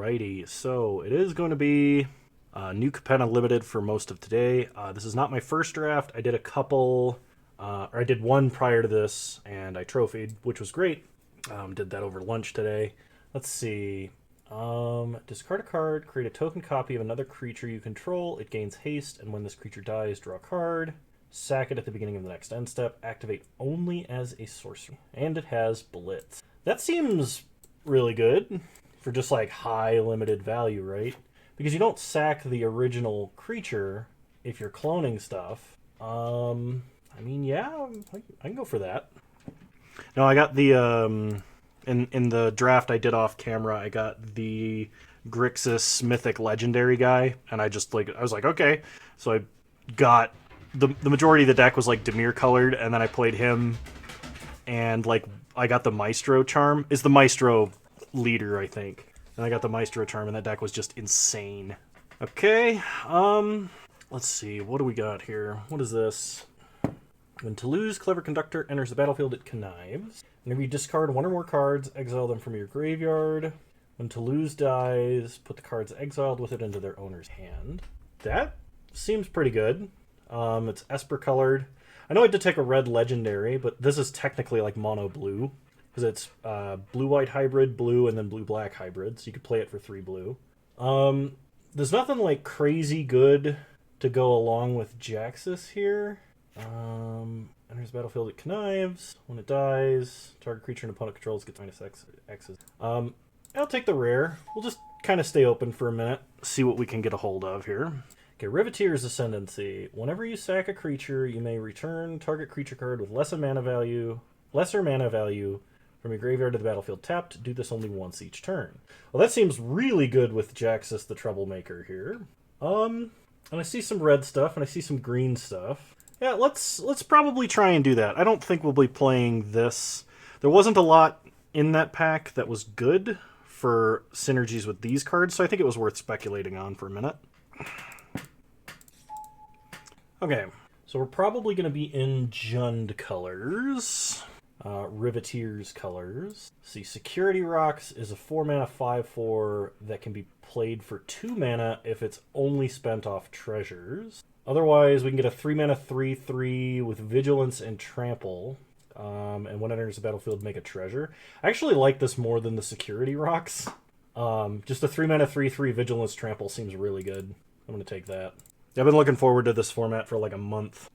Alrighty, so it is going to be new Capenna Limited for most of today. This is not my first draft. I did a couple, or I did one prior to this, and I trophied, which was great. Did that over lunch today. Let's see. Discard a card, create a token copy of another creature you control. It gains haste, and when this creature dies, draw a card. Sack it at the beginning of the next end step. Activate only as a sorcery. And it has Blitz. That seems really good for just like high limited value, right? Because you don't sack the original creature if you're cloning stuff. I mean, yeah, I can go for that. No, I got the in the draft I did off camera, I got the Grixis Mythic Legendary guy, and I was like, okay. So I got the majority of the deck was like Dimir colored, and then I played him, and like I got the Maestro Charm. Is the Maestro leader, I think. And I got the Maestro Charm, and that deck was just insane. Okay, let's see, what do we got here? What is this? When Toulouse, Clever Conductor, enters the battlefield, it connives. Whenever you discard one or more cards, exile them from your graveyard. When Toulouse dies, put the cards exiled with it into their owner's hand. That seems pretty good. It's Esper colored. I know I did take a red legendary, but this is technically like mono blue, because it's blue-white hybrid, blue, and then blue-black hybrid, so you could play it for 3 blue. There's nothing like crazy good to go along with Jaxus here. Enters the battlefield, it connives. When it dies, target creature an opponent controls gets -X's. I'll take the rare. We'll just kind of stay open for a minute, see what we can get a hold of here. Okay, Riveteer's Ascendancy. Whenever you sack a creature, you may return target creature card with lesser mana value from your graveyard to the battlefield tapped. Do this only once each turn. Well, that seems really good with Jaxus the Troublemaker here. And I see some red stuff, and I see some green stuff. Yeah, let's probably try and do that. I don't think we'll be playing this. There wasn't a lot in that pack that was good for synergies with these cards, so I think it was worth speculating on for a minute. Okay, so we're probably going to be in Jund colors. Riveteer's colors. See, Security Rocks is a 4-mana 5/4 that can be played for 2 mana if it's only spent off treasures. Otherwise, we can get a 3-mana 3/3 with Vigilance and Trample. And when it enters the battlefield, make a treasure. I actually like this more than the Security Rocks. Just a 3-mana 3/3 Vigilance Trample seems really good. I'm going to take that. I've been looking forward to this format for like a month.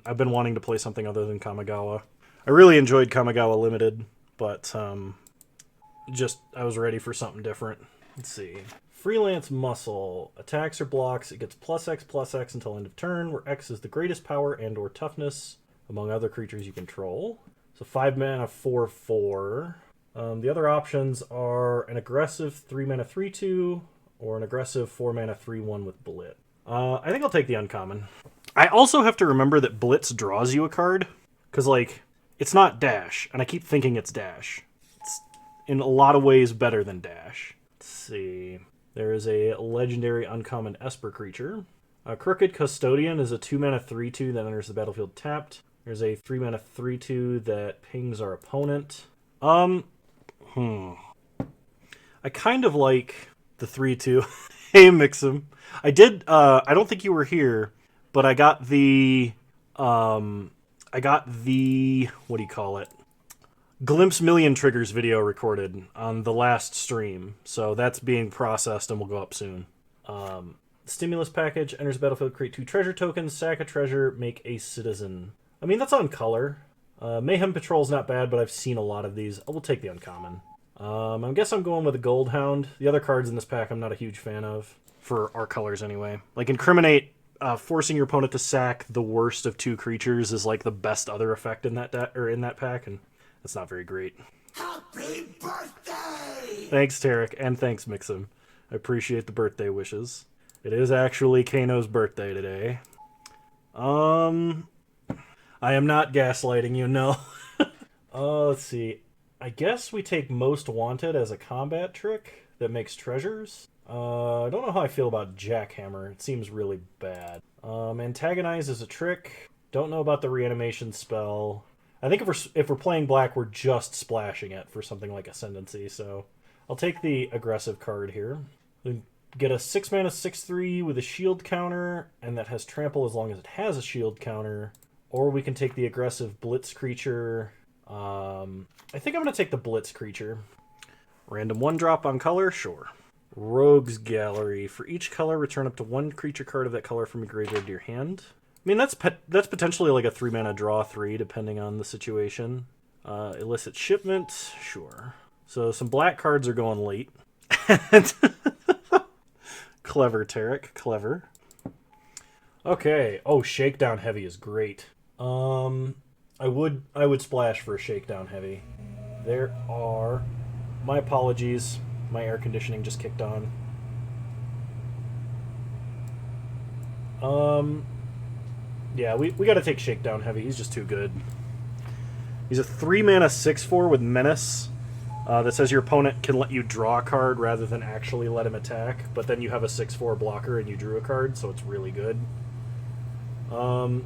I've been wanting to play something other than Kamigawa. I really enjoyed Kamigawa Limited, but I was ready for something different. Let's see. Freelance Muscle. Attacks or blocks, it gets +X/+X until end of turn, where X is the greatest power and or toughness among other creatures you control. So 5-mana 4/4. The other options are an aggressive 3-mana 3/2 or an aggressive 4-mana 3/1 with Blitz. I think I'll take the uncommon. I also have to remember that Blitz draws you a card, because like, it's not Dash, and I keep thinking it's Dash. It's in a lot of ways better than Dash. Let's see. There is a legendary uncommon Esper creature. A Crooked Custodian is a 2-mana 3/2 that enters the battlefield tapped. There's a 3-mana 3/2 that pings our opponent. I kind of like the 3/2. Hey, Mixum. I did, I don't think you were here, but I got the, what do you call it? Glimpse Million Triggers video recorded on the last stream. So that's being processed and will go up soon. Stimulus package, enters the battlefield, create 2 treasure tokens, sack a treasure, make a citizen. I mean, that's on color. Mayhem Patrol's not bad, but I've seen a lot of these. I will take the uncommon. I guess I'm going with a Gold Hound. The other cards in this pack I'm not a huge fan of, for our colors anyway. Like Incriminate, forcing your opponent to sack the worst of 2 creatures is like the best other effect in that in that pack, and that's not very great. Happy birthday! Thanks, Tarek, and thanks, Mixum. I appreciate the birthday wishes. It is actually Kano's birthday today. I am not gaslighting you, no. Let's see. I guess we take Most Wanted as a combat trick that makes treasures. I don't know how I feel about Jackhammer. It seems really bad. Antagonize is a trick. Don't know about the reanimation spell. I think if we're playing black, we're just splashing it for something like Ascendancy, so I'll take the aggressive card here. We get a 6 mana 6/3 with a shield counter, and that has trample as long as it has a shield counter. Or we can take the aggressive blitz creature. I think I'm going to take the blitz creature. Random 1-drop on color? Sure. Rogue's Gallery. For each color, return up to 1 creature card of that color from your graveyard to your hand. I mean, that's potentially like a 3 mana draw 3, depending on the situation. Illicit Shipment? Sure. So some black cards are going late. Clever, Tarek. Clever. Okay. Oh, Shakedown Heavy is great. I would splash for a Shakedown Heavy. There are... My apologies. My air conditioning just kicked on. Yeah, we gotta take Shakedown Heavy. He's just too good. He's a 3 mana 6/4 with Menace. That says your opponent can let you draw a card rather than actually let him attack, but then you have a 6/4 blocker and you drew a card, so it's really good. Oh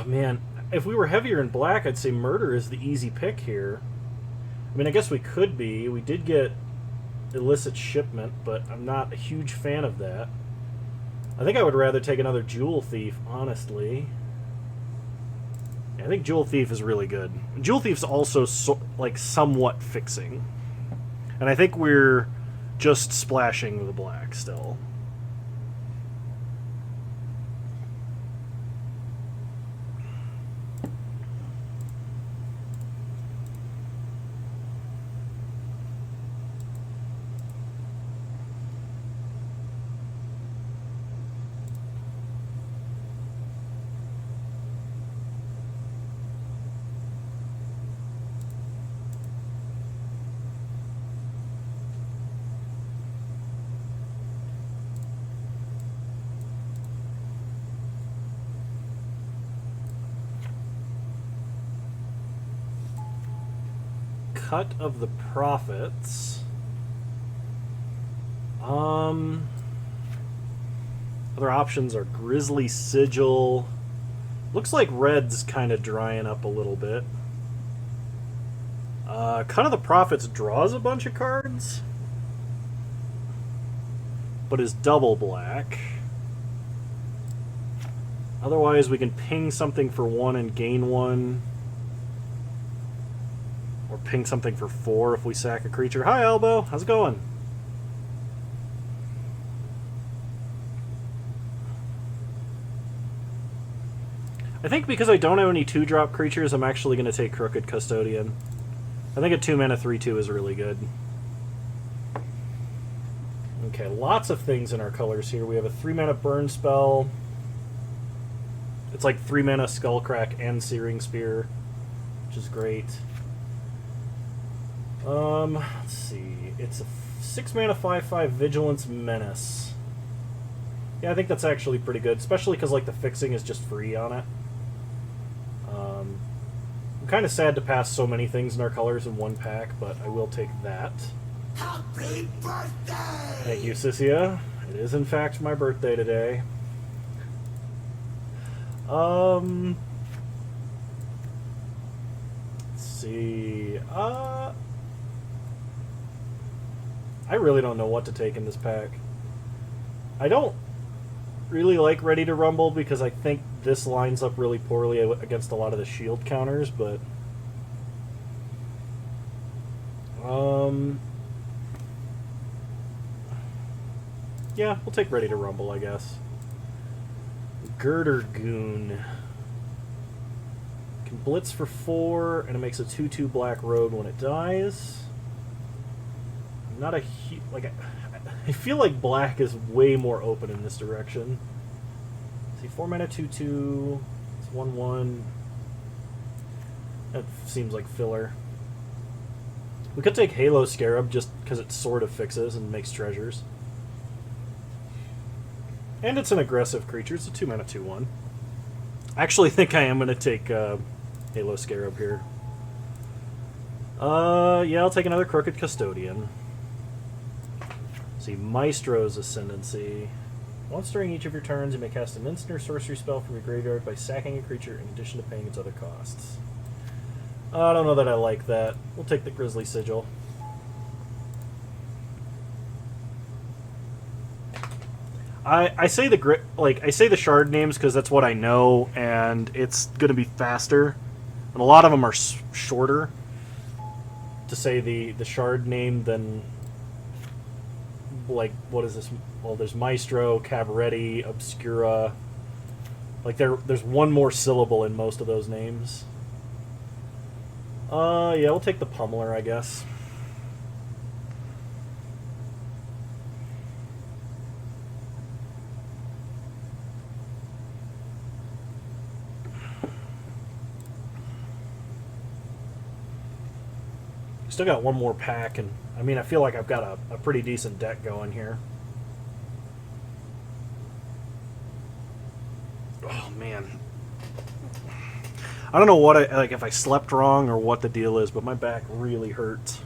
man, if we were heavier in black, I'd say Murder is the easy pick here. I mean, I guess we could be. We did get Illicit Shipment, but I'm not a huge fan of that. I think I would rather take another Jewel Thief, honestly. I think Jewel Thief is really good. Jewel Thief's also somewhat fixing. And I think we're just splashing the black still. Cut of the Prophets. Other options are Grisly Sigil. Looks like red's kind of drying up a little bit. Cut of the Prophets draws a bunch of cards, but is double black. Otherwise, we can ping something for 1 and gain 1. Or ping something for 4 if we sack a creature. Hi, Elbow. How's it going? I think because I don't have any 2-drop creatures, I'm actually going to take Crooked Custodian. I think a 2 mana 3/2 is really good. Okay, lots of things in our colors here. We have a 3 mana burn spell. It's like 3 mana Skullcrack and Searing Spear, which is great. Let's see. It's a 6 mana 5/5 Vigilance Menace. Yeah, I think that's actually pretty good, especially because like the fixing is just free on it. I'm kind of sad to pass so many things in our colors in one pack, but I will take that. Happy birthday! Thank you, Sissia. It is in fact my birthday today. Let's see. I really don't know what to take in this pack. I don't really like Ready to Rumble because I think this lines up really poorly against a lot of the shield counters, but yeah, we'll take Ready to Rumble, I guess. Girder Goon can blitz for 4, and it makes a 2/2 black rogue when it dies. I'm not a I feel like black is way more open in this direction. See, 4 mana 2/2. It's 1/1. That seems like filler. We could take Halo Scarab just because it sort of fixes and makes treasures. And it's an aggressive creature. It's a 2 mana 2/1. I actually think I am going to take Halo Scarab here. Yeah, I'll take another Crooked Custodian. See, Maestro's Ascendancy. Once during each of your turns, you may cast an instant or sorcery spell from your graveyard by sacking a creature in addition to paying its other costs. I don't know that I like that. We'll take the Grisly Sigil. I say I say the shard names because that's what I know, and it's gonna be faster. And a lot of them are shorter to say the shard name than like what is this? Well, there's Maestro, Cabaretti, Obscura. Like there's one more syllable in most of those names. Yeah, we'll take the Pummeler, I guess. Still got one more pack, and I mean, I feel like I've got a pretty decent deck going here. Oh man, I don't know what like if I slept wrong or what the deal is, but my back really hurts.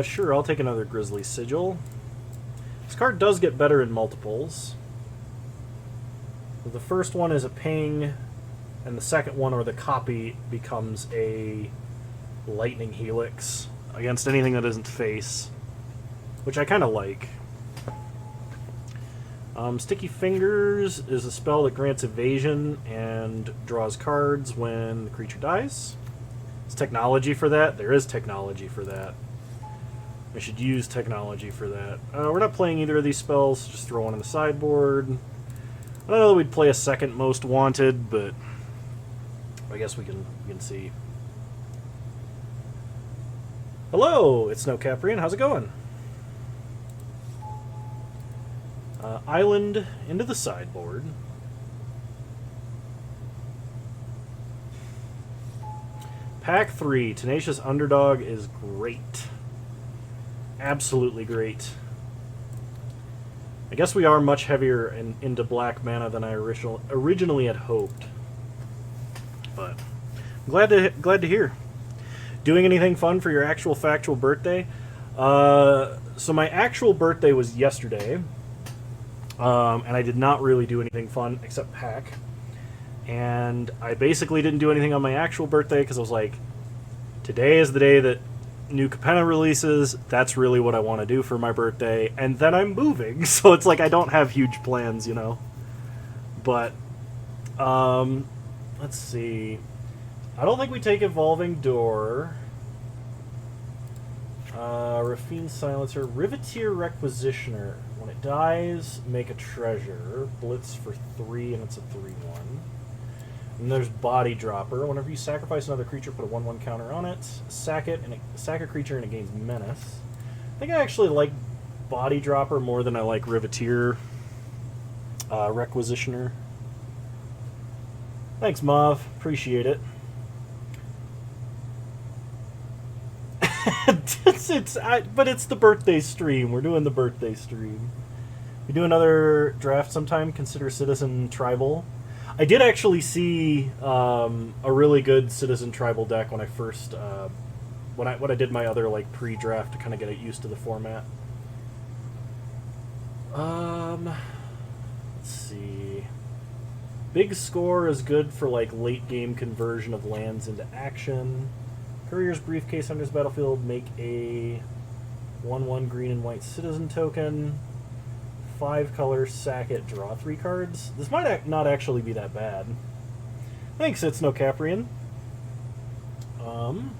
Sure, I'll take another Grizzly Sigil. This card does get better in multiples. The first one is a ping, and the second one, or the copy, becomes a Lightning Helix against anything that isn't face, which I kind of like. Sticky Fingers is a spell that grants evasion and draws cards when the creature dies. There's technology for that. There is technology for that. I should use technology for that. We're not playing either of these spells, just throw one on the sideboard. I don't know that we'd play a second Most Wanted, but I guess we can see. Hello, it's Snow Caprian. How's it going? Island into the sideboard. Pack 3, Tenacious Underdog is great. Absolutely great. I guess we are much heavier into black mana than I originally had hoped. But glad to hear. Doing anything fun for your actual factual birthday? So my actual birthday was yesterday, and I did not really do anything fun except pack. And I basically didn't do anything on my actual birthday because I was like, today is the day that new Capenna releases. That's really what I want to do for my birthday, and then I'm moving, so it's like I don't have huge plans, you know. But let's see. I don't think we take Evolving Door. Rafine Silencer, Riveteer Requisitioner. When it dies, make a treasure. Blitz for 3, and it's a 3/1. And there's Body Dropper. Whenever you sacrifice another creature, put a 1/1 counter on it. Sack it, and sack a creature, and it gains Menace. I think I actually like Body Dropper more than I like Riveteer Requisitioner. Thanks, Mav. Appreciate it. But it's the birthday stream. We're doing the birthday stream. We do another draft sometime. Consider Citizen Tribal. I did actually see a really good Citizen Tribal deck when I first when I did my other like pre-draft to kind of get it used to the format. Let's see. Big Score is good for like late game conversion of lands into action. Courier's Briefcase enters battlefield. Make a 1/1 green and white citizen token. 5 color, sack it, draw 3 cards. This might not actually be that bad. Thanks, it's no Caprian. I'm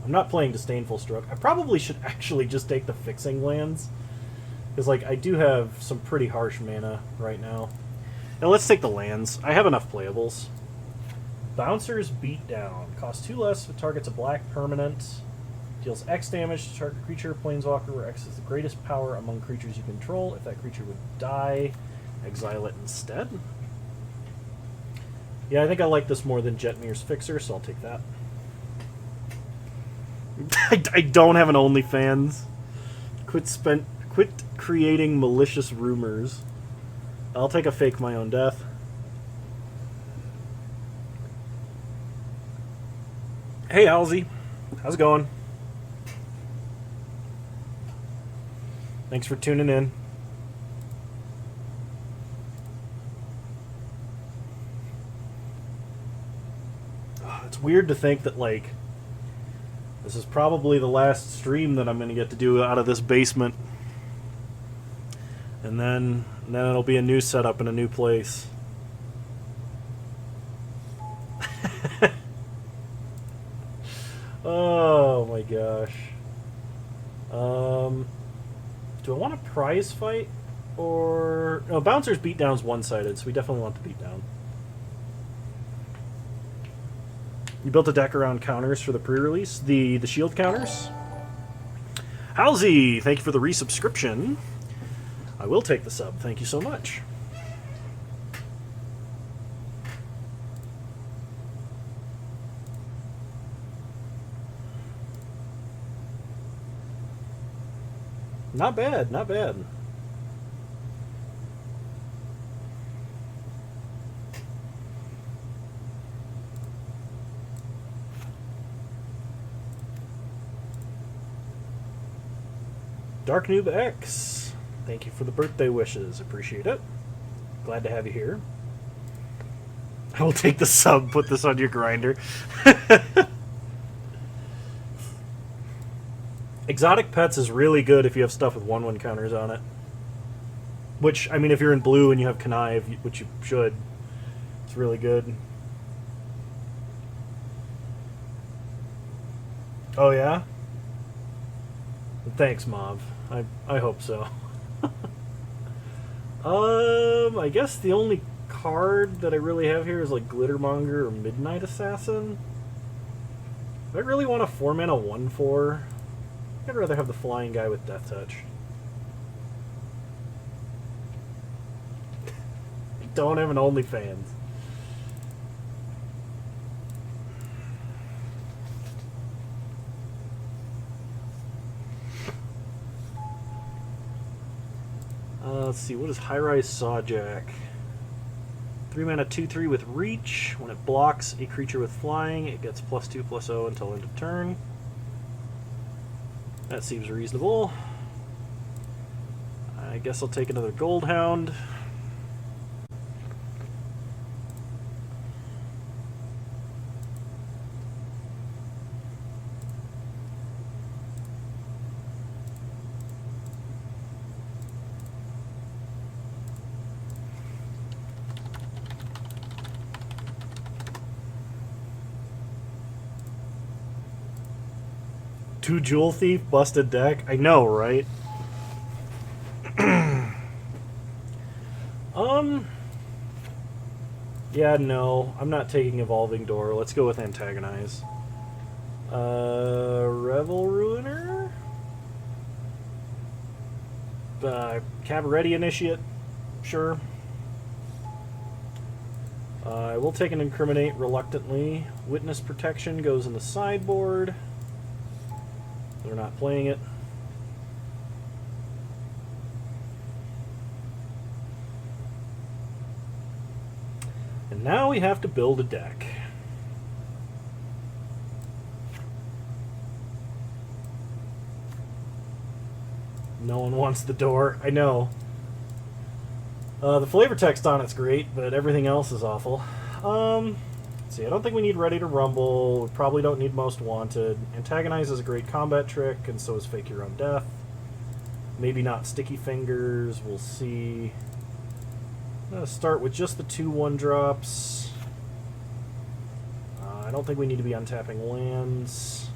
not playing Disdainful Stroke. I probably should actually just take the fixing lands, because like I do have some pretty harsh mana right now. Now let's take the lands. I have enough playables. Bouncer's Beatdown. Costs 2 less if it targets a black permanent. Deals X damage to target creature, planeswalker, where X is the greatest power among creatures you control. If that creature would die, exile it instead. Yeah, I think I like this more than Jetmir's Fixer, so I'll take that. I don't have an OnlyFans. Quit creating malicious rumors. I'll take a fake my own death. Hey, Halsey. How's it going? Thanks for tuning in. It's weird to think that, like, this is probably the last stream that I'm going to get to do out of this basement. And then it'll be a new setup in a new place. Oh my gosh. Do I want a prize fight? Or... No, Bouncer's beatdown's one-sided, so we definitely want the beatdown. You built a deck around counters for the pre-release? The shield counters? Halsey, thank you for the resubscription. I will take the sub. Thank you so much. Not bad, not bad. Dark Noob X, thank you for the birthday wishes. Appreciate it. Glad to have you here. I will take the sub, put this on your grinder. Exotic Pets is really good if you have stuff with 1/1 counters on it. Which, I mean, if you're in blue and you have Connive, which you should, it's really good. Oh, yeah? Thanks, Mauve. I hope so. I guess the only card that I really have here is like Glittermonger or Midnight Assassin. Do I really want a 4-mana 1/4? I'd rather have the flying guy with Death Touch. Don't have an OnlyFans. Let's see, what is High Rise Sawjack? 3-mana 2/3 with Reach. When it blocks a creature with flying, it gets +2/+0 until end of turn. That seems reasonable. I guess I'll take another Goldhound. Two Jewel Thief, busted deck. I know, right? Yeah, no. I'm not taking Evolving Door. Let's go with Antagonize. Revel Ruiner? Cabaretti Initiate? Sure. I will take an Incriminate reluctantly. Witness Protection goes in the sideboard. They're not playing it. And now we have to build a deck. No one wants the door. I know. The flavor text on it's great, but everything else is awful. Let's see, I don't think we need Ready to Rumble. We probably don't need Most Wanted. Antagonize is a great combat trick, and so is Fake Your Own Death. Maybe not Sticky Fingers. We'll see. I'm going to start with just the 2/1 drops. I don't think we need to be untapping lands.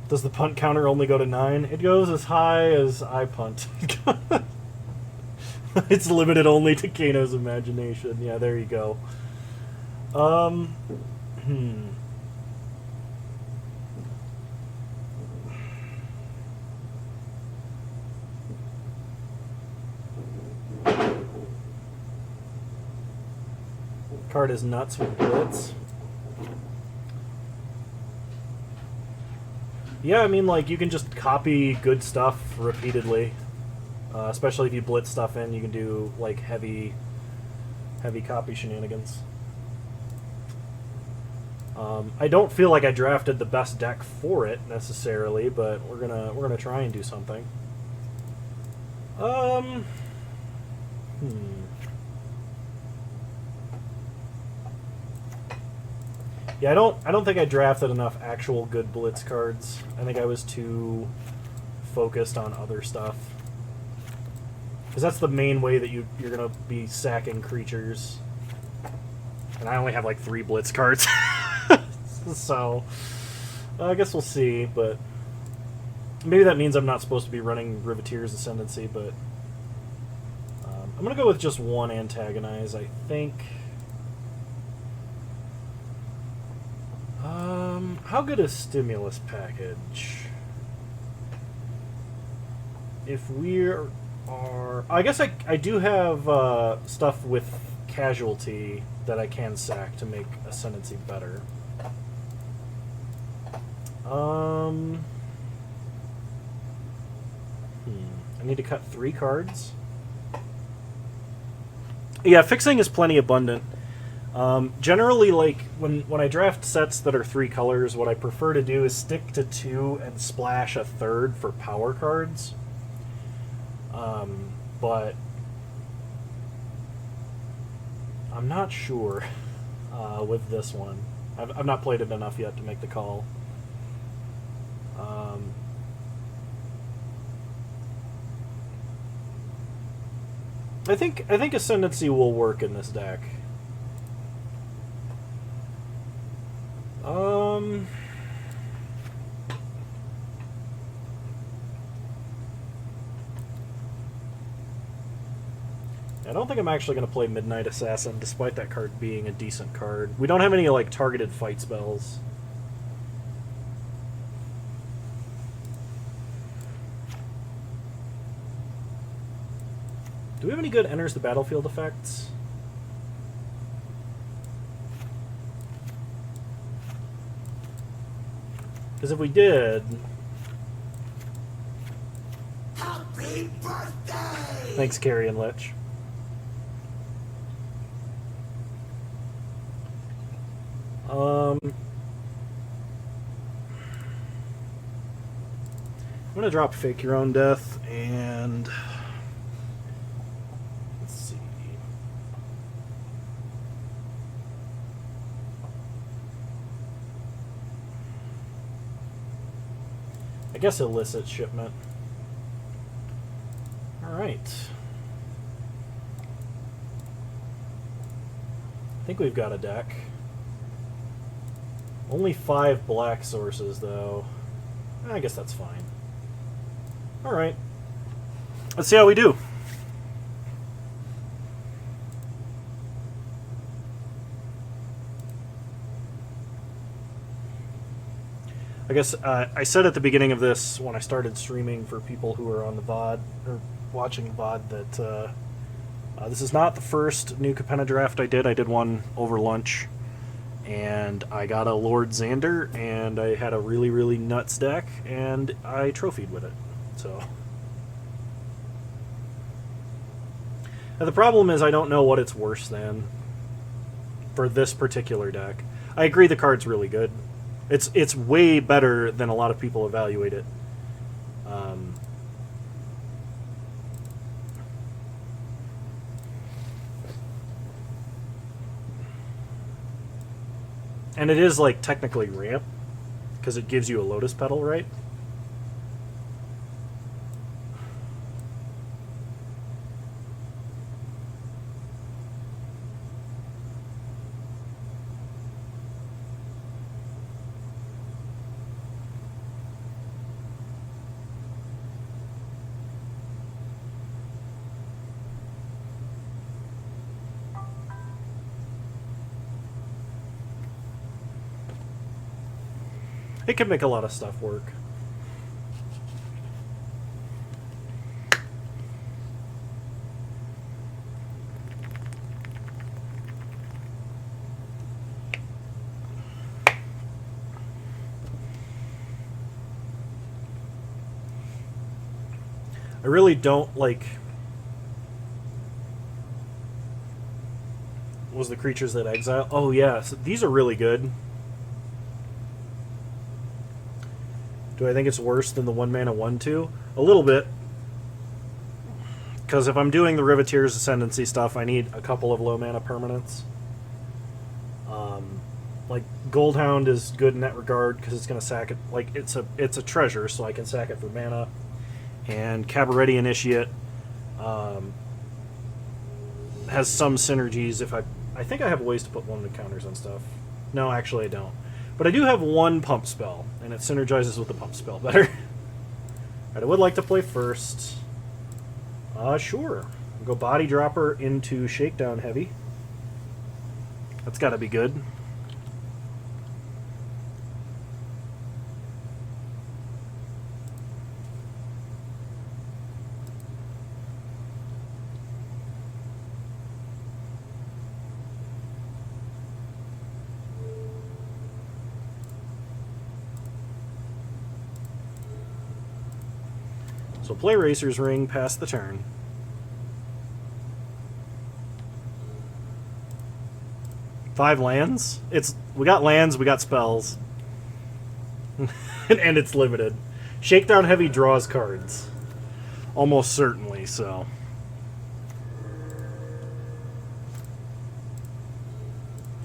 Does the punt counter only go to 9? It goes as high as I punt. It's limited only to Kano's imagination. Yeah, there you go. Card is nuts with Blitz. Yeah, I mean, like, you can just copy good stuff repeatedly. Especially if you blitz stuff in, you can do, like, heavy copy shenanigans. I don't feel like I drafted the best deck for it necessarily, but we're gonna try and do something. Um, Yeah, I don't think I drafted enough actual good blitz cards. I think I was too focused on other stuff. Because that's the main way that you're gonna be sacking creatures. And I only have like 3 blitz cards. So I guess we'll see, but maybe that means I'm not supposed to be running Riveteer's Ascendancy, but I'm gonna go with just 1 Antagonize, I think. How good is Stimulus Package? If we are... I guess I do have stuff with Casualty that I can sack to make Ascendancy better. I need to cut 3 cards. Yeah, fixing is plenty abundant. Generally, like, when I draft sets that are 3 colors, what I prefer to do is stick to 2 and splash a 3rd for power cards. But I'm not sure with this one. I've not played it enough yet to make the call. I think Ascendancy will work in this deck. I don't think I'm actually going to play Midnight Assassin, despite that card being a decent card. We don't have any like targeted fight spells. Do we have any good enters the battlefield effects? Because if we did... Happy birthday! Thanks, Carrion Lich. I'm going to drop Fake Your Own Death, and... Let's see. I guess Illicit Shipment. Alright. I think we've got a deck. Only 5 black sources, though. I guess that's fine. Alright. Let's see how we do. I guess I said at the beginning of this, when I started streaming for people who are on the VOD, or watching VOD, that this is not the first new Capenna draft I did. I did one over lunch. And I got a Lord Xander, and I had a really, really nuts deck, and I trophied with it. So, and the problem is I don't know what it's worse than for this particular deck. I agree the card's really good. It's way better than a lot of people evaluate it. And it is, like, technically ramp, because it gives you a Lotus Petal, right? It can make a lot of stuff work. I really don't like... What was the creatures that exile? Oh yeah, so these are really good. Do I think it's worse than the 1 mana 1/2? A little bit. Because if I'm doing the Riveteer's Ascendancy stuff, I need a couple of low mana permanents. Like Goldhound is good in that regard because it's going to sack it. Like it's a treasure, so I can sack it for mana. And Cabaretti Initiate has some synergies. If I think I have ways to put limited counters on stuff. No, actually I don't. But I do have one pump spell, and it synergizes with the pump spell better. Alright, I would like to play first. Sure. We'll go Body Dropper into Shakedown Heavy. That's got to be good. So play Racer's Ring, pass the turn. Five lands? We got lands, we got spells. And it's limited. Shakedown Heavy draws cards. Almost certainly, so.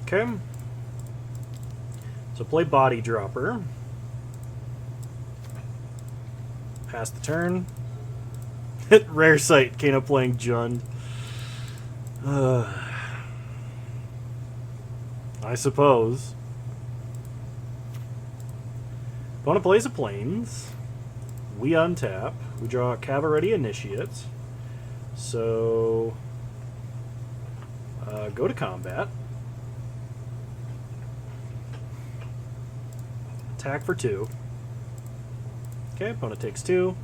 Okay. So play Body Dropper. Pass the turn. Rare sight, Kano playing Jund. I suppose. Opponent plays a Plains. We untap. We draw a Cavalry Initiate. So, go to combat. Attack for 2. Okay, opponent takes 2.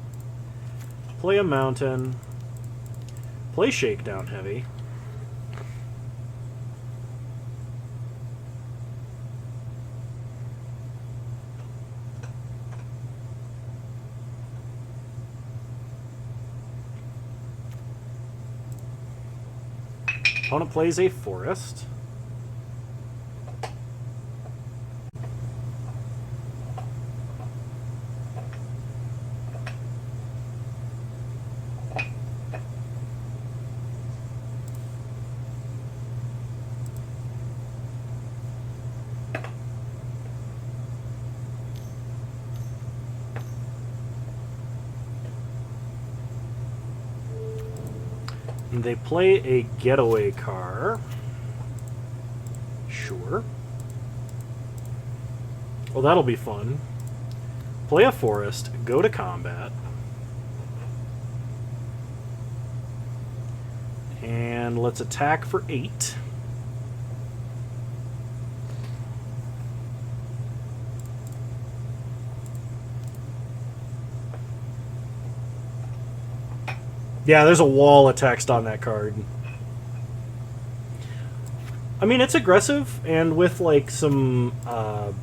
Play a Mountain. Play Shakedown Heavy. Opponent plays a Forest. And they play a Getaway car. Sure. Well, that'll be fun. Play a Forest, go to combat. And let's attack for 8. Yeah, there's a wall of text on that card. I mean, it's aggressive, and with, like, some... I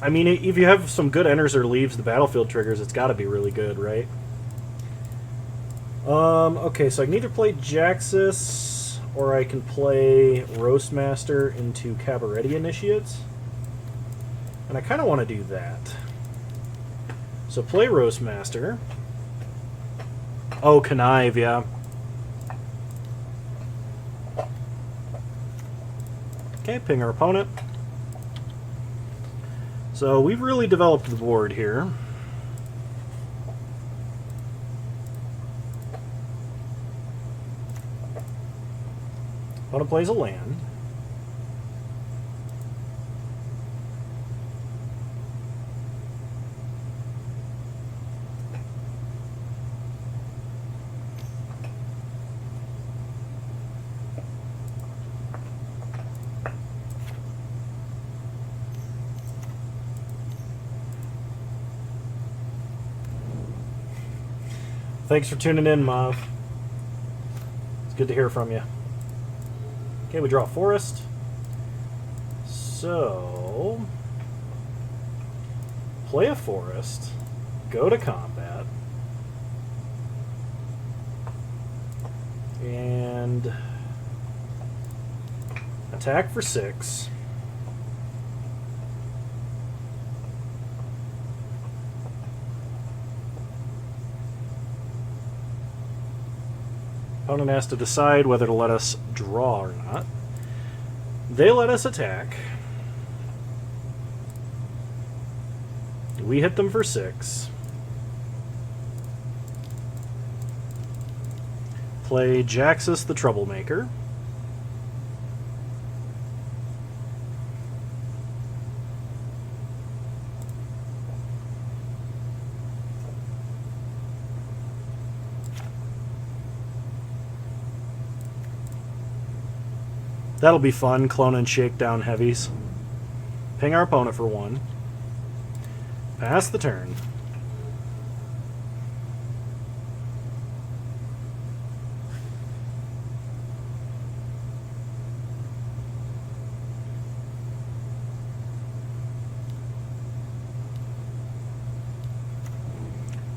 mean, if you have some good enters or leaves the battlefield triggers, it's got to be really good, right? Okay, so I can either play Jaxus, or I can play Roastmaster into Cabaretti Initiates. And I kind of want to do that. So play Roastmaster. Oh, Connive, yeah. Okay, ping our opponent. So we've really developed the board here. Opponent plays a land. Thanks for tuning in, Mav. It's good to hear from you. Okay, we draw a Forest. So, play a Forest, go to combat, and attack for 6. Opponent has to decide whether to let us draw or not. They let us attack. We hit them for 6. Play Jaxus the Troublemaker. That'll be fun, clone and shakedown heavies. Ping our opponent for 1. Pass the turn.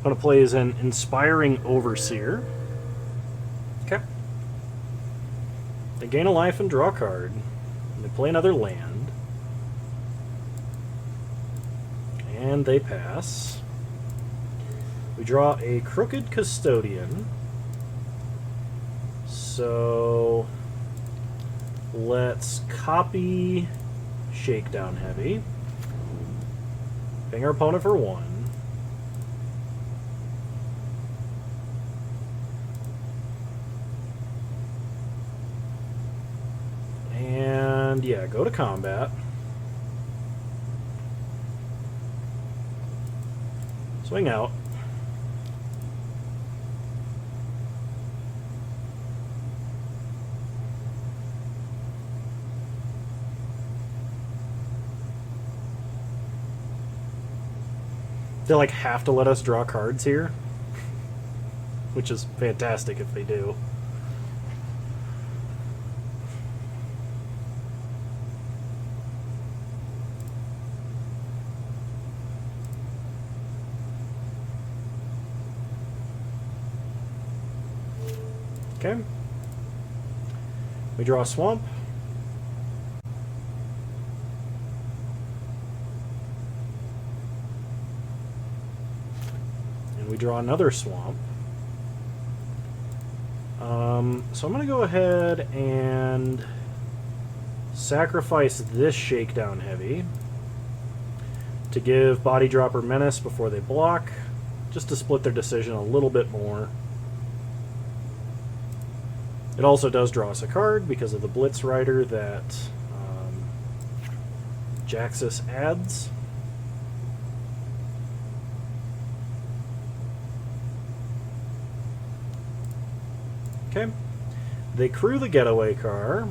Opponent plays an Inspiring Overseer. Okay. They gain a life and draw a card. And they play another land. And they pass. We draw a Crooked Custodian. So let's copy Shakedown Heavy. Ping our opponent for 1. And yeah, go to combat. Swing out. They like have to let us draw cards here, which is fantastic if they do. Okay. We draw a swamp. And we draw another swamp. So I'm going to go ahead and sacrifice this Shakedown Heavy to give Body Dropper Menace before they block, just to split their decision a little bit more. It also does draw us a card because of the Blitz Rider that Jaxus adds. Okay. They crew the Getaway car.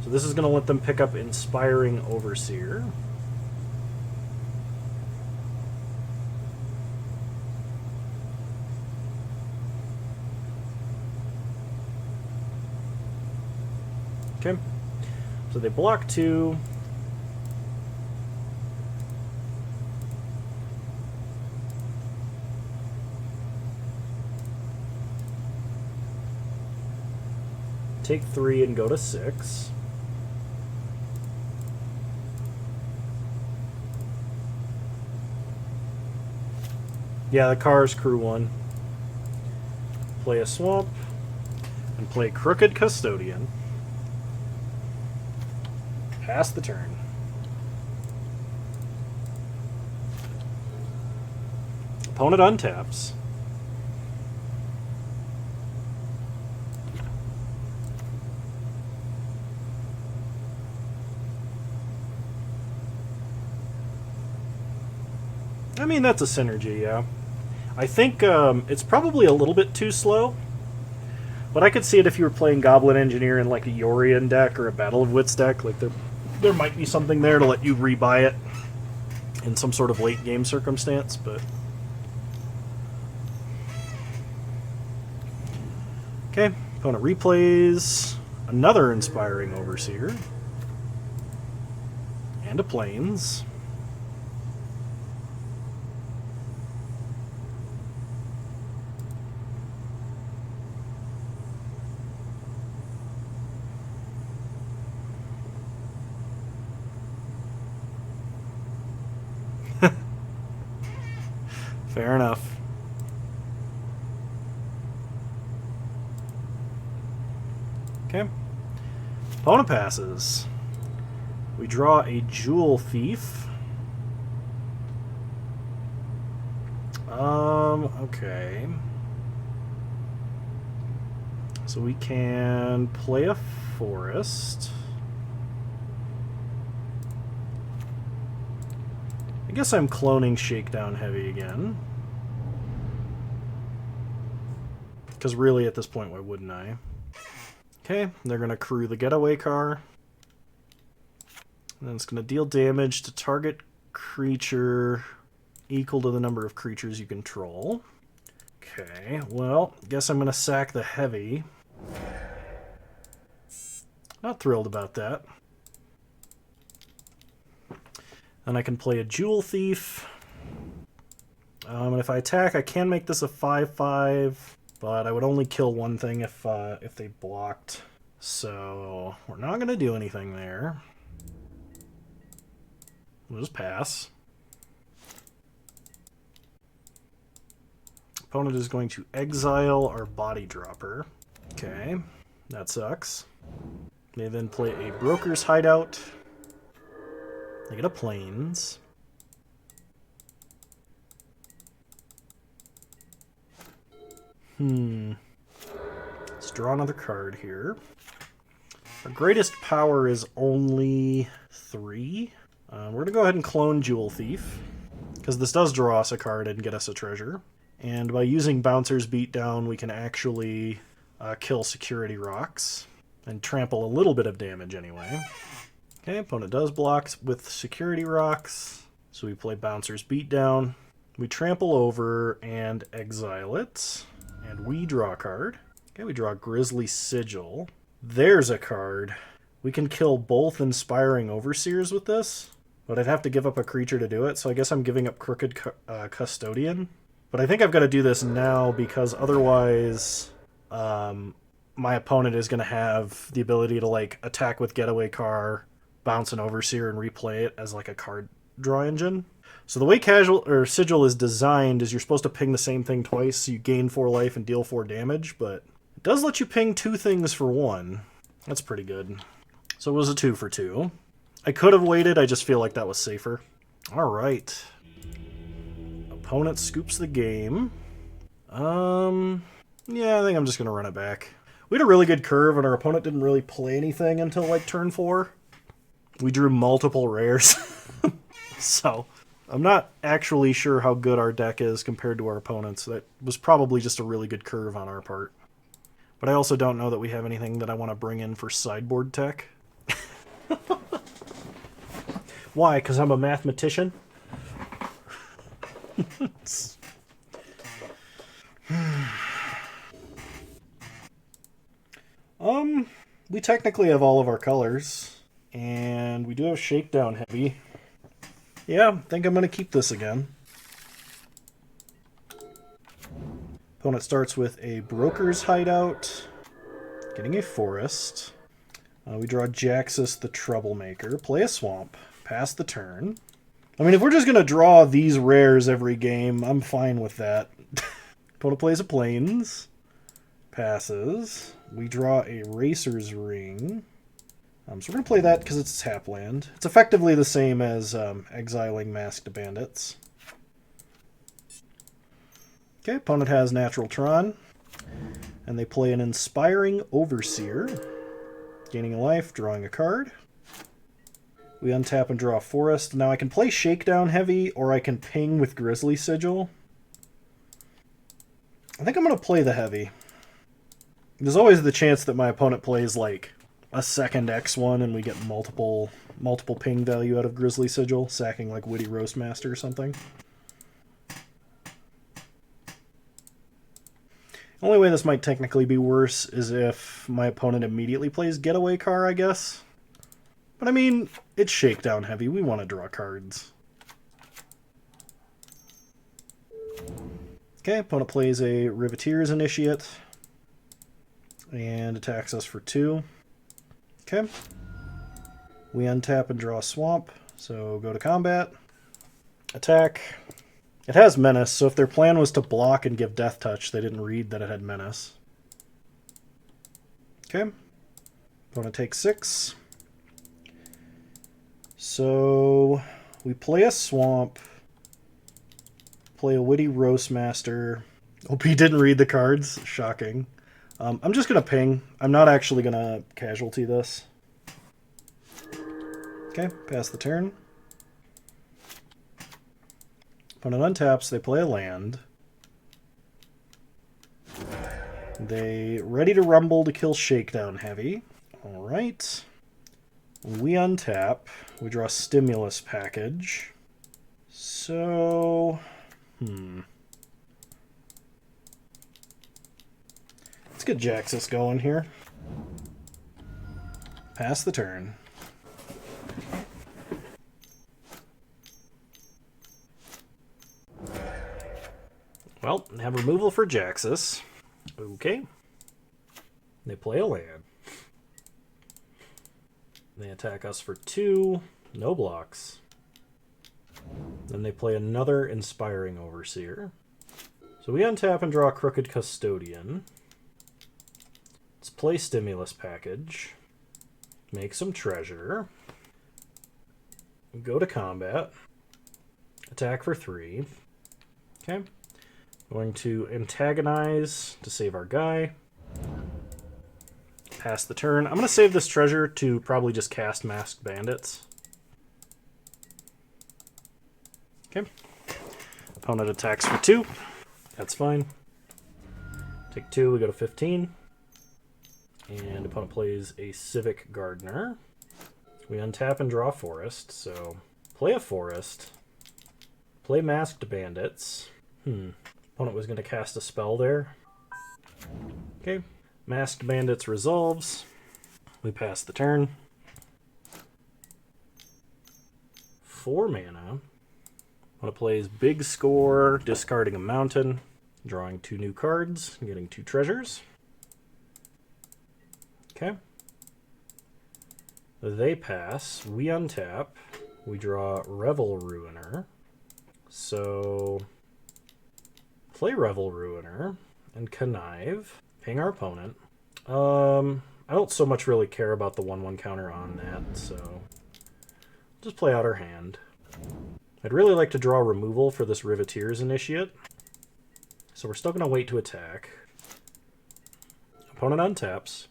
So this is going to let them pick up Inspiring Overseer. Okay, so they block 2. Take 3 and go to 6. Yeah, the cars crew 1. Play a swamp and play Crooked Custodian. Pass the turn. Opponent untaps. I mean, that's a synergy, yeah. I think it's probably a little bit too slow. But I could see it if you were playing Goblin Engineer in like a Yorion deck or a Battle of Wits deck. Like there might be something there to let you rebuy it in some sort of late game circumstance, but okay. Opponent replays another Inspiring Overseer and a Plains. Fair enough. Okay. Opponent passes. We draw a Jewel Thief. Okay. So we can play a forest. I guess I'm cloning Shakedown Heavy again. Because really, at this point, why wouldn't I? Okay, they're going to crew the getaway car. And it's going to deal damage to target creature equal to the number of creatures you control. Okay, well, guess I'm going to sack the heavy. Not thrilled about that. Then I can play a Jewel Thief. And if I attack, I can make this a 5/5, but I would only kill one thing if they blocked. So we're not going to do anything there. We'll just pass. Opponent is going to exile our Body Dropper. Okay, that sucks. They then play a Broker's Hideout. They get a Plains. Let's draw another card here. Our greatest power is only 3. We're going to go ahead and clone Jewel Thief, because this does draw us a card and get us a treasure. And by using Bouncer's Beatdown, we can actually kill Security Rocks and trample a little bit of damage anyway. Okay, opponent does block with Security Rocks, so we play Bouncer's Beatdown. We trample over and exile it, and we draw a card. Okay, we draw Grisly Sigil. There's a card. We can kill both Inspiring Overseers with this, but I'd have to give up a creature to do it, so I guess I'm giving up Crooked Custodian. But I think I've got to do this now because otherwise my opponent is going to have the ability to like attack with Getaway Car, bounce an Overseer, and replay it as like a card draw engine. So the way Sigil is designed is you're supposed to ping the same thing twice, so you gain 4 life and deal 4 damage, but it does let you ping 2 things for 1. That's pretty good. So it was a 2 for 2. I could have waited, I just feel like that was safer. Alright. Opponent scoops the game. Yeah, I think I'm just going to run it back. We had a really good curve, and our opponent didn't really play anything until, like, turn 4. We drew multiple rares. So, I'm not actually sure how good our deck is compared to our opponents. That was probably just a really good curve on our part. But I also don't know that we have anything that I want to bring in for sideboard tech. Why? Because I'm a mathematician? We technically have all of our colors, and we do have Shakedown Heavy. Yeah, I think I'm going to keep this again. Opponent starts with a Broker's Hideout, getting a Forest. We draw Jaxus the Troublemaker, play a Swamp, pass the turn. I mean, if we're just going to draw these rares every game, I'm fine with that. Opponent plays a Plains, passes. We draw a Racer's Ring. So we're going to play that because it's a tap land. It's effectively the same as exiling Masked Bandits. Okay, opponent has Natural Tron. And they play an Inspiring Overseer. Gaining a life, drawing a card. We untap and draw a Forest. Now I can play Shakedown Heavy, or I can ping with Grisly Sigil. I think I'm going to play the Heavy. There's always the chance that my opponent plays, like, a second X1 and we get multiple ping value out of Grisly Sigil, sacking, like, Witty Roastmaster or something. The only way this might technically be worse is if my opponent immediately plays Getaway Car, I guess. But I mean, it's Shakedown Heavy. We want to draw cards. Okay, opponent plays a Riveteer's Initiate and attacks us for 2. Okay. We untap and draw a Swamp, so go to combat. Attack. It has Menace, so if their plan was to block and give Death Touch, they didn't read that it had Menace. Okay. Opponent takes 6. So we play a Swamp, play a Witty Roastmaster. Hope he didn't read the cards. Shocking. I'm just going to ping. I'm not actually going to casualty this. Okay, pass the turn. Opponent untaps, they play a land. They ready to rumble to kill Shakedown Heavy. Alright. We untap. We draw Stimulus Package. So... Let's get Jaxus going here. Pass the turn. Well, have removal for Jaxus. Okay. They play a land. They attack us for 2. No blocks. Then they play another Inspiring Overseer. So we untap and draw Crooked Custodian. Let's play Stimulus Package. Make some treasure. Go to combat. Attack for 3. Okay. Going to antagonize to save our guy. Pass the turn. I'm going to save this treasure to probably just cast Masked Bandits. Okay. Opponent attacks for 2. That's fine. Take 2, we go to 15. And opponent plays a Civic Gardener. We untap and draw a Forest, so play a Forest. Play Masked Bandits. Opponent was going to cast a spell there. Okay. Masked Bandits resolves. We pass the turn. 4 mana. Opponent plays Big Score, discarding a mountain, drawing 2 new cards, getting 2 treasures. Okay. They pass. We untap. We draw Revel Ruiner. So... play Revel Ruiner and Connive. Ping our opponent. I don't so much really care about the 1/1 counter on that, so just play out our hand. I'd really like to draw removal for this Riveteer's Initiate, so we're still going to wait to attack. Opponent untaps.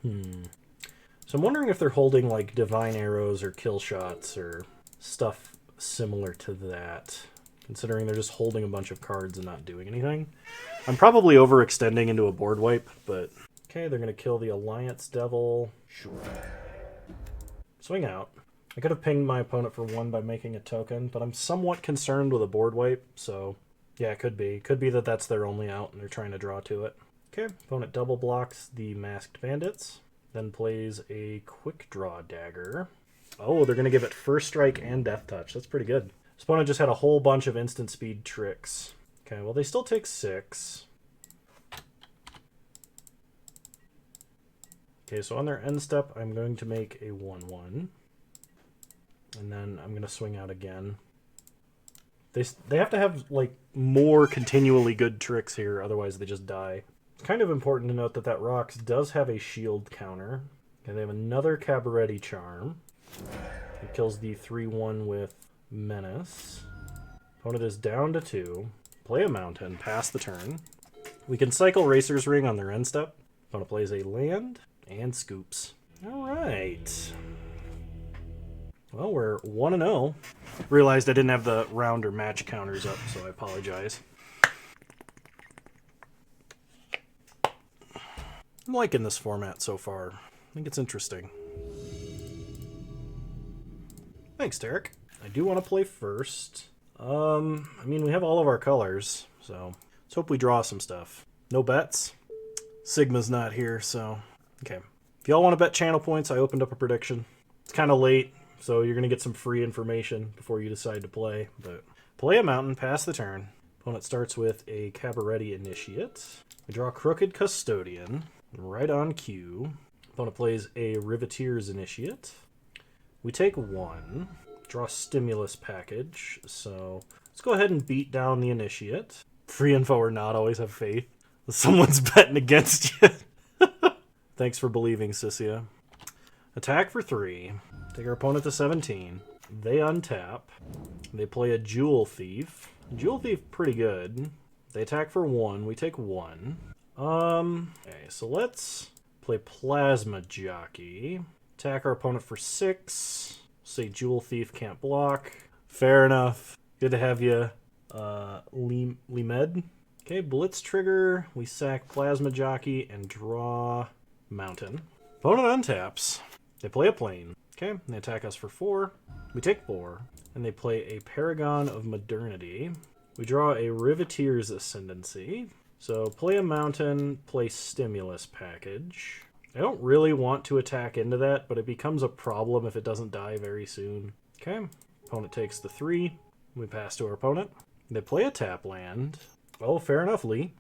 So I'm wondering if they're holding like Divine Arrows or Kill Shots or stuff similar to that, considering they're just holding a bunch of cards and not doing anything. I'm probably overextending into a board wipe, but... Okay, they're going to kill the Alliance Devil. Sure. Swing out. I could have pinged my opponent for 1 by making a token, but I'm somewhat concerned with a board wipe, so... yeah, it could be. Could be that that's their only out and they're trying to draw to it. Okay, opponent double blocks the Masked Bandits, then plays a Quick Draw Dagger. Oh, they're going to give it First Strike and Death Touch. That's pretty good. This opponent just had a whole bunch of instant speed tricks. Okay, well, they still take 6. Okay, so on their end step, I'm going to make a 1/1. And then I'm going to swing out again. They have to have, like, more continually good tricks here, otherwise they just die. It's kind of important to note that that Rocks does have a shield counter. Okay, they have another Cabaretti Charm. It kills the 3/1 with Menace. Opponent is down to 2. Play a mountain, pass the turn. We can cycle Racer's Ring on their end step. Opponent plays a land and scoops. Alright. Well, we're 1-0. Realized I didn't have the round or match counters up, so I apologize. I'm liking this format so far. I think it's interesting. Thanks, Derek. I do want to play first. I mean, we have all of our colors, so let's hope we draw some stuff. No bets. Sigma's not here, so... okay. If y'all want to bet channel points, I opened up a prediction. It's kind of late, so you're going to get some free information before you decide to play. But play a mountain, pass the turn. Opponent starts with a Cabaretti Initiate. We draw Crooked Custodian. Right on cue. Opponent plays a Riveteer's Initiate. We take 1. Draw Stimulus Package. So let's go ahead and beat down the Initiate. Free info or not, always have faith. Someone's betting against you. Thanks for believing, Sissia. Attack for 3. Take our opponent to 17. They untap. They play a Jewel Thief. Jewel Thief, pretty good. They attack for 1. We take 1. Okay, so let's play Plasma Jockey. Attack our opponent for 6. Say Jewel Thief can't block. Fair enough. Good to have you, Limed. Okay, Blitz Trigger. We sack Plasma Jockey and draw Mountain. Opponent untaps. They play a Plane. Okay, they attack us for 4. We take 4. And they play a Paragon of Modernity. We draw a Riveteer's Ascendancy. So play a Mountain, play Stimulus Package. I don't really want to attack into that, but it becomes a problem if it doesn't die very soon. Okay, opponent takes the 3. We pass to our opponent. They play a tap land. Oh, fair enough, Lee.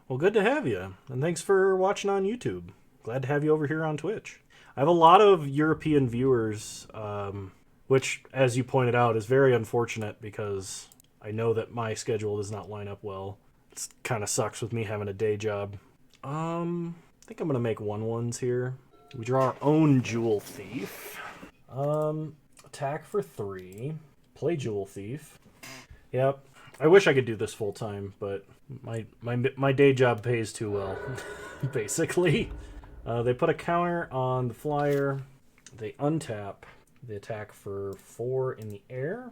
Well, good to have you, and thanks for watching on YouTube. Glad to have you over here on Twitch. I have a lot of European viewers, which, as you pointed out, is very unfortunate because I know that my schedule does not line up well. It kind of sucks with me having a day job. I think I'm going to make 1/1s here. We draw our own Jewel Thief. Attack for 3. Play Jewel Thief. Yep. I wish I could do this full time, but my day job pays too well, basically. They put a counter on the flyer. They untap. They attack for 4 in the air.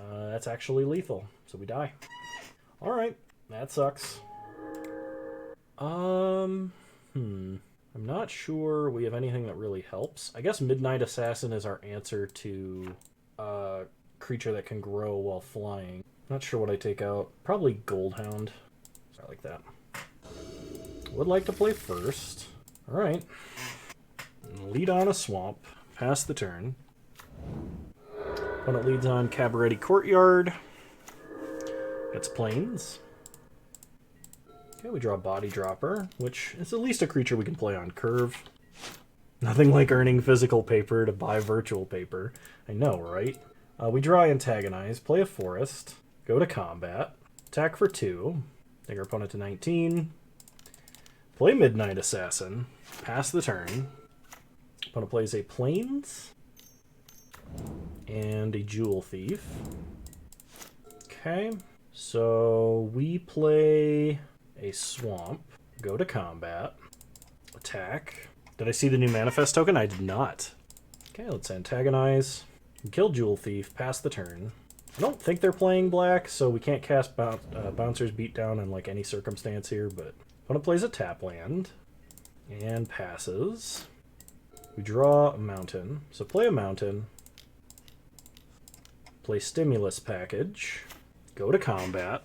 That's actually lethal, so we die. All right, that sucks. I'm not sure we have anything that really helps. I guess Midnight Assassin is our answer to a creature that can grow while flying. Not sure what I take out. Probably Goldhound. I like that. Would like to play first. Alright. Lead on a swamp. Pass the turn. Opponent leads on Cabaret Courtyard. Gets Plains. Okay, we draw Body Dropper, which is at least a creature we can play on curve. Nothing like earning physical paper to buy virtual paper. I know, right? We draw Antagonize, play a Forest, go to combat, attack for 2, take our opponent to 19, play Midnight Assassin, pass the turn. Opponent plays a Plains and a Jewel Thief. Okay, so we play a Swamp, go to combat, attack. Did I see the new Manifest token? I did not. Okay, let's Antagonize. Kill Jewel Thief, pass the turn. I don't think they're playing black, so we can't cast Bouncer's Beatdown in like any circumstance here, but opponent plays a tap land and passes. We draw a Mountain, so play a Mountain, play Stimulus Package, go to combat,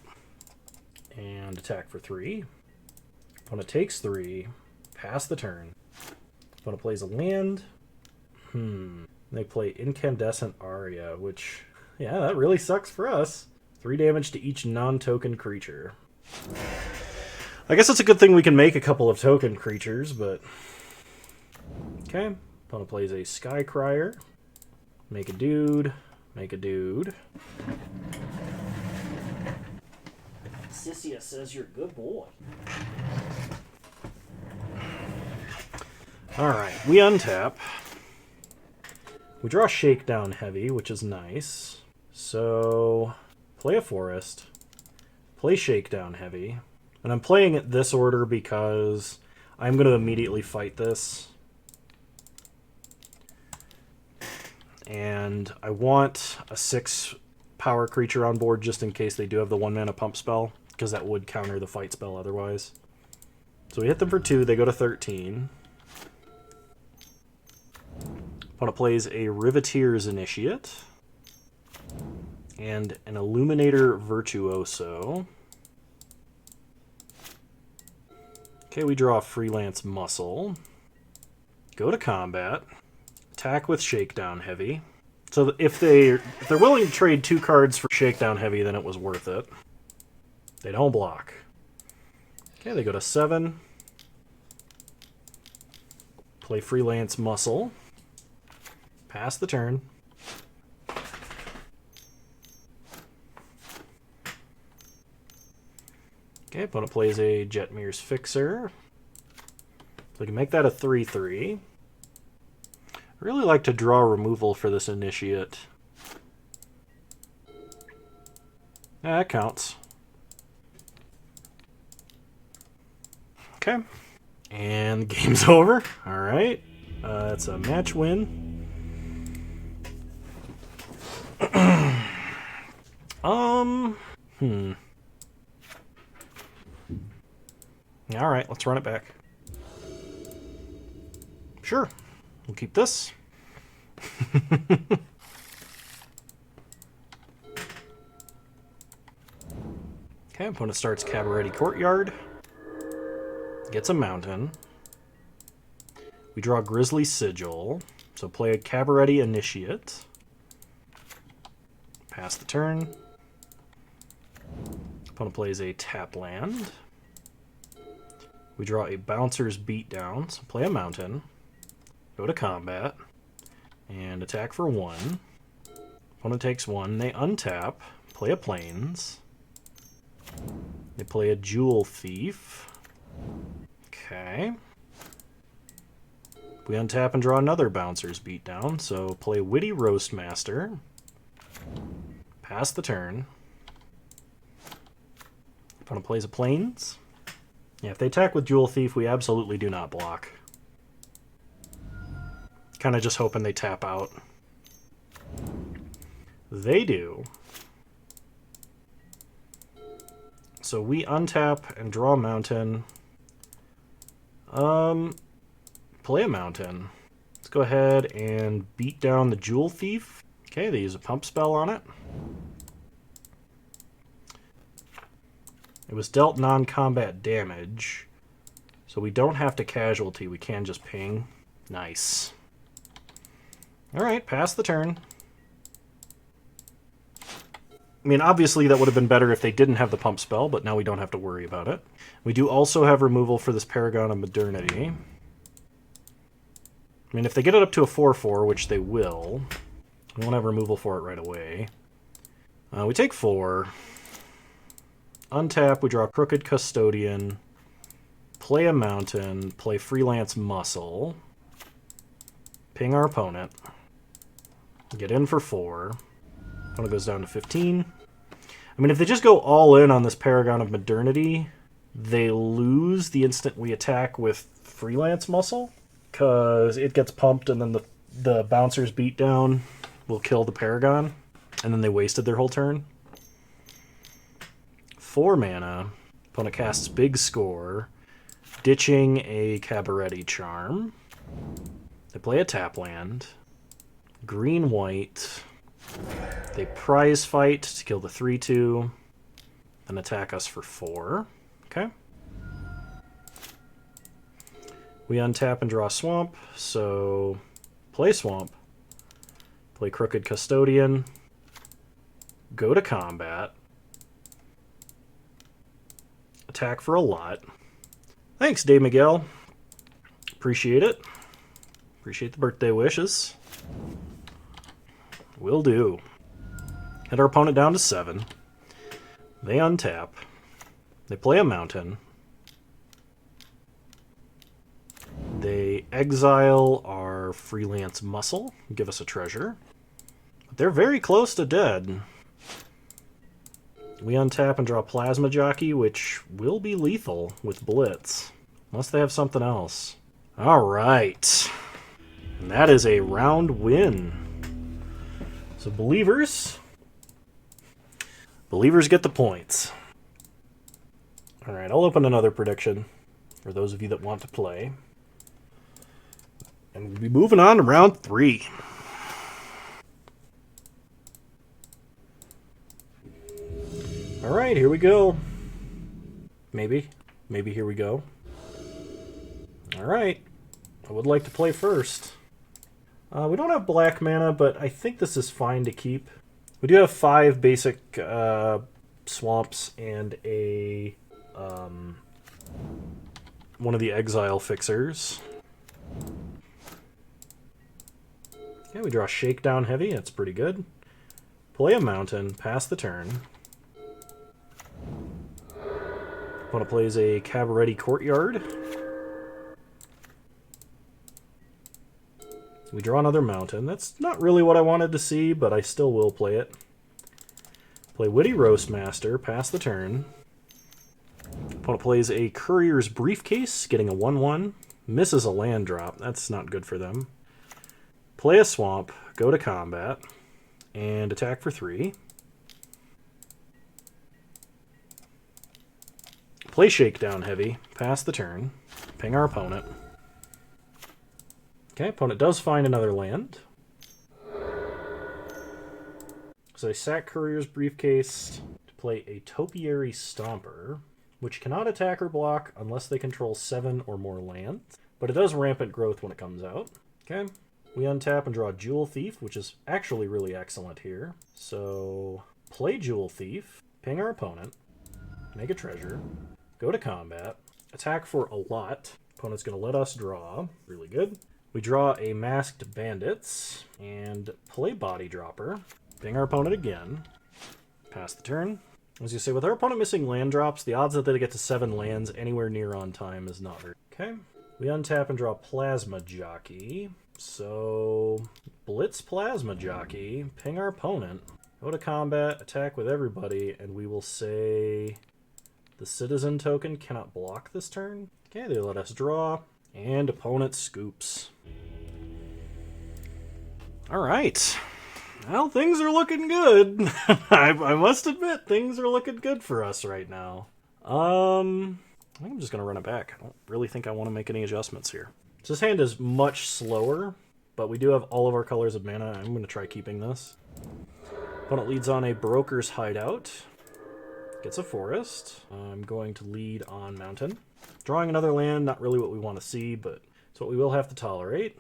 and attack for 3. Opponent takes 3, pass the turn. Opponent plays a land. They play Incandescent Aria, which, yeah, that really sucks for us. 3 damage to each non-token creature. I guess it's a good thing we can make a couple of token creatures, but... Okay, opponent plays a Skycrier. Make a dude, make a dude. Sissia says you're a good boy. Alright, we untap. We draw Shakedown Heavy, which is nice. So, play a Forest, play Shakedown Heavy. And I'm playing it this order because I'm going to immediately fight this. And I want a 6 power creature on board just in case they do have the 1-mana pump spell, because that would counter the fight spell otherwise. So we hit them for 2, they go to 13. Opponent plays a Riveteer's Initiate and an Illuminator Virtuoso. Okay, we draw Freelance Muscle. Go to combat. Attack with Shakedown Heavy. So if they're willing to trade 2 cards for Shakedown Heavy, then it was worth it. They don't block. Okay, they go to 7. Play Freelance Muscle. Pass the turn. Okay, opponent plays a Jetmir's Fixer. So we can make that a 3/3. I really like to draw removal for this initiate. Yeah, that counts. Okay. And the game's over. Alright. It's a match win. Alright, let's run it back. Sure. We'll keep this. Okay, opponent starts Cabaret Courtyard. Gets a mountain. We draw Grizzly Sigil. So play a Cabaret Initiate. Pass the turn. Opponent plays a tap land. We draw a Bouncer's Beatdown, so play a mountain. Go to combat. And attack for 1. Opponent takes 1. They untap. Play a Plains. They play a Jewel Thief. Okay. We untap and draw another Bouncer's Beatdown, so play Witty Roastmaster. Pass the turn. Opponent plays a Plains. Yeah, if they attack with Jewel Thief, we absolutely do not block. Kind of just hoping they tap out. They do. So we untap and draw a mountain. Play a mountain. Let's go ahead and beat down the Jewel Thief. Okay, they use a pump spell on it. It was dealt non-combat damage, so we don't have to casualty. We can just ping. Nice. Alright, pass the turn. I mean, obviously that would have been better if they didn't have the pump spell, but now we don't have to worry about it. We do also have removal for this Paragon of Modernity. I mean, if they get it up to a 4/4, which they will, we won't have removal for it right away. We take 4. Untap, we draw Crooked Custodian. Play a mountain. Play Freelance Muscle. Ping our opponent. Get in for 4. Opponent goes down to 15. I mean, if they just go all in on this Paragon of Modernity, they lose the instant we attack with Freelance Muscle, because it gets pumped and then the Bouncer's Beatdown will kill the Paragon, and then they wasted their whole turn. 4 mana. Opponent casts Big Score, ditching a Cabaret Charm. They play a tap land. Green-white. They prize fight to kill the 3/2, and attack us for 4. Okay. We untap and draw Swamp, so play Swamp. Play Crooked Custodian. Go to combat. Attack for a lot. Thanks, Dave Miguel. Appreciate it. Appreciate the birthday wishes. Will do. Hit our opponent down to 7. They untap. They play a mountain. They exile our Freelance Muscle, give us a treasure. But they're very close to dead. We untap and draw Plasma Jockey, which will be lethal with Blitz. Unless they have something else. Alright. And that is a round win. So Believers get the points. Alright, I'll open another prediction for those of you that want to play. And we'll be moving on to round 3. Alright, here we go. Maybe here we go. Alright, I would like to play first. We don't have black mana, but I think this is fine to keep. We do have 5 basic swamps and a one of the exile fixers. Okay, we draw Shakedown Heavy, that's pretty good. Play a mountain, pass the turn. Opponent plays a Cabaret Courtyard. We draw another mountain. That's not really what I wanted to see, but I still will play it. Play Witty Roastmaster, pass the turn. Opponent plays a Courier's Briefcase, getting a 1/1. Misses a land drop. That's not good for them. Play a Swamp, go to combat, and attack for 3. Play Shakedown Heavy, pass the turn, ping our opponent. Okay, opponent does find another land. So I sack Courier's Briefcase to play a Topiary Stomper, which cannot attack or block unless they control 7 or more lands, but it does Rampant Growth when it comes out. Okay, we untap and draw Jewel Thief, which is actually really excellent here. So play Jewel Thief, ping our opponent, make a treasure, go to combat, attack for a lot. Opponent's going to let us draw. Really good. We draw a Masked Bandits and play Body Dropper. Ping our opponent again. Pass the turn. As you say, with our opponent missing land drops, the odds that they get to 7 lands anywhere near on time is not very... Okay. We untap and draw Plasma Jockey. So, Blitz Plasma Jockey, ping our opponent, go to combat, attack with everybody, and we will say the Citizen token cannot block this turn. Okay, they let us draw, and opponent scoops. Alright. Well, things are looking good. I must admit, things are looking good for us right now. I think I'm just going to run it back. I don't really think I want to make any adjustments here. So this hand is much slower, but we do have all of our colors of mana. I'm going to try keeping this. Opponent leads on a Broker's Hideout. Gets a forest. I'm going to lead on Mountain. Drawing another land, not really what we want to see, but it's what we will have to tolerate.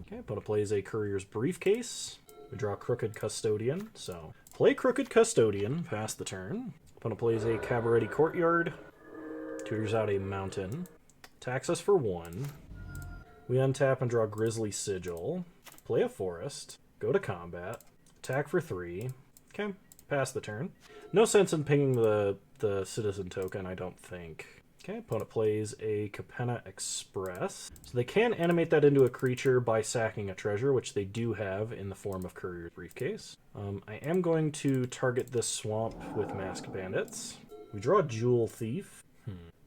Okay, opponent plays a Courier's Briefcase. We draw Crooked Custodian, so play Crooked Custodian, pass the turn. Opponent plays a Cabaretti Courtyard. Tutors out a Mountain. Attacks us for 1. We untap and draw Grisly Sigil. Play a forest. Go to combat. Attack for 3. Okay, pass the turn. No sense in pinging the Citizen token, I don't think. Okay, opponent plays a Capenna Express. So they can animate that into a creature by sacking a treasure, which they do have in the form of Courier's Briefcase. I am going to target this swamp with Masked Bandits. We draw Jewel Thief.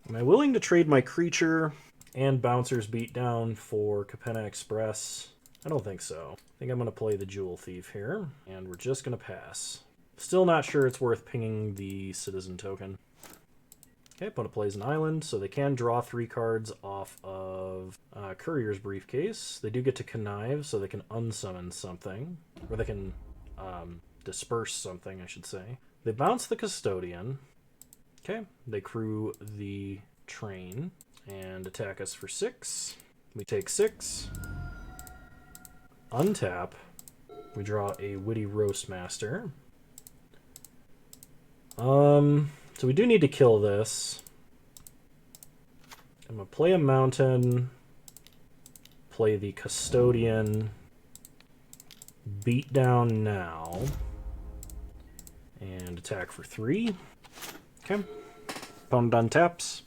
Am I willing to trade my creature and Bouncer's Beatdown for Capenna Express? I don't think so. I think I'm going to play the Jewel Thief here, and we're just going to pass. Still not sure it's worth pinging the Citizen token. Okay, opponent plays an island, so they can draw 3 cards off of Courier's Briefcase. They do get to connive, so they can unsummon something. Or they can disperse something, I should say. They bounce the Custodian. Okay, they crew the train and attack us for 6. We take 6. Untap. We draw a Witty Roastmaster. So we do need to kill this. I'm going to play a Mountain, play the Custodian, beat down now, and attack for 3. Okay. Opponent untaps.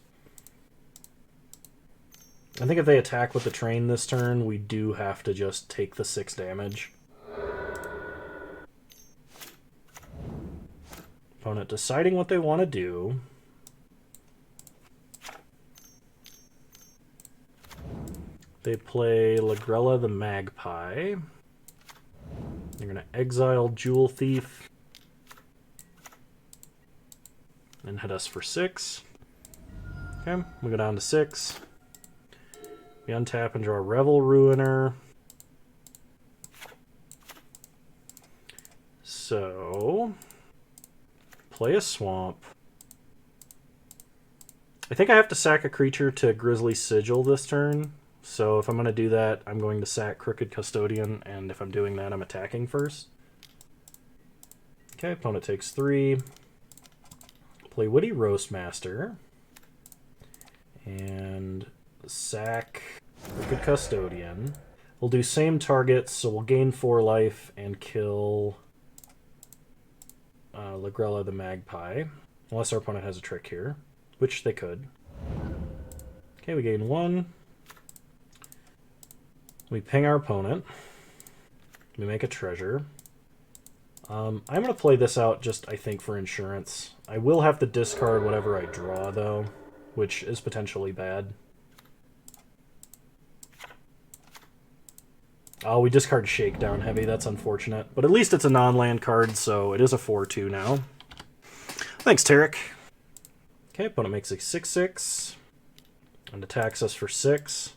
I think if they attack with the train this turn, we do have to just take the 6 damage. Opponent deciding what they want to do. They play Lagrella the Magpie. They're going to exile Jewel Thief and hit us for 6. Okay, we go down to 6. We untap and draw Revel Ruiner. So, play a swamp. I think I have to sack a creature to Grisly Sigil this turn. So if I'm going to do that, I'm going to sack Crooked Custodian, and if I'm doing that, I'm attacking first. Okay, opponent takes 3. Play Witty Roastmaster. And sack Crooked Custodian. We'll do same targets, so we'll gain 4 life and kill Lagrella the Magpie. Unless our opponent has a trick here, which they could. Okay, we gain 1. We ping our opponent. We make a treasure. I'm going to play this out just, I think, for insurance. I will have to discard whatever I draw, though, which is potentially bad. Oh, we discard Shakedown Heavy. That's unfortunate. But at least it's a non-land card, so it is a 4-2 now. Thanks, Tarek. Okay, opponent makes a 6-6 and attacks us for 6.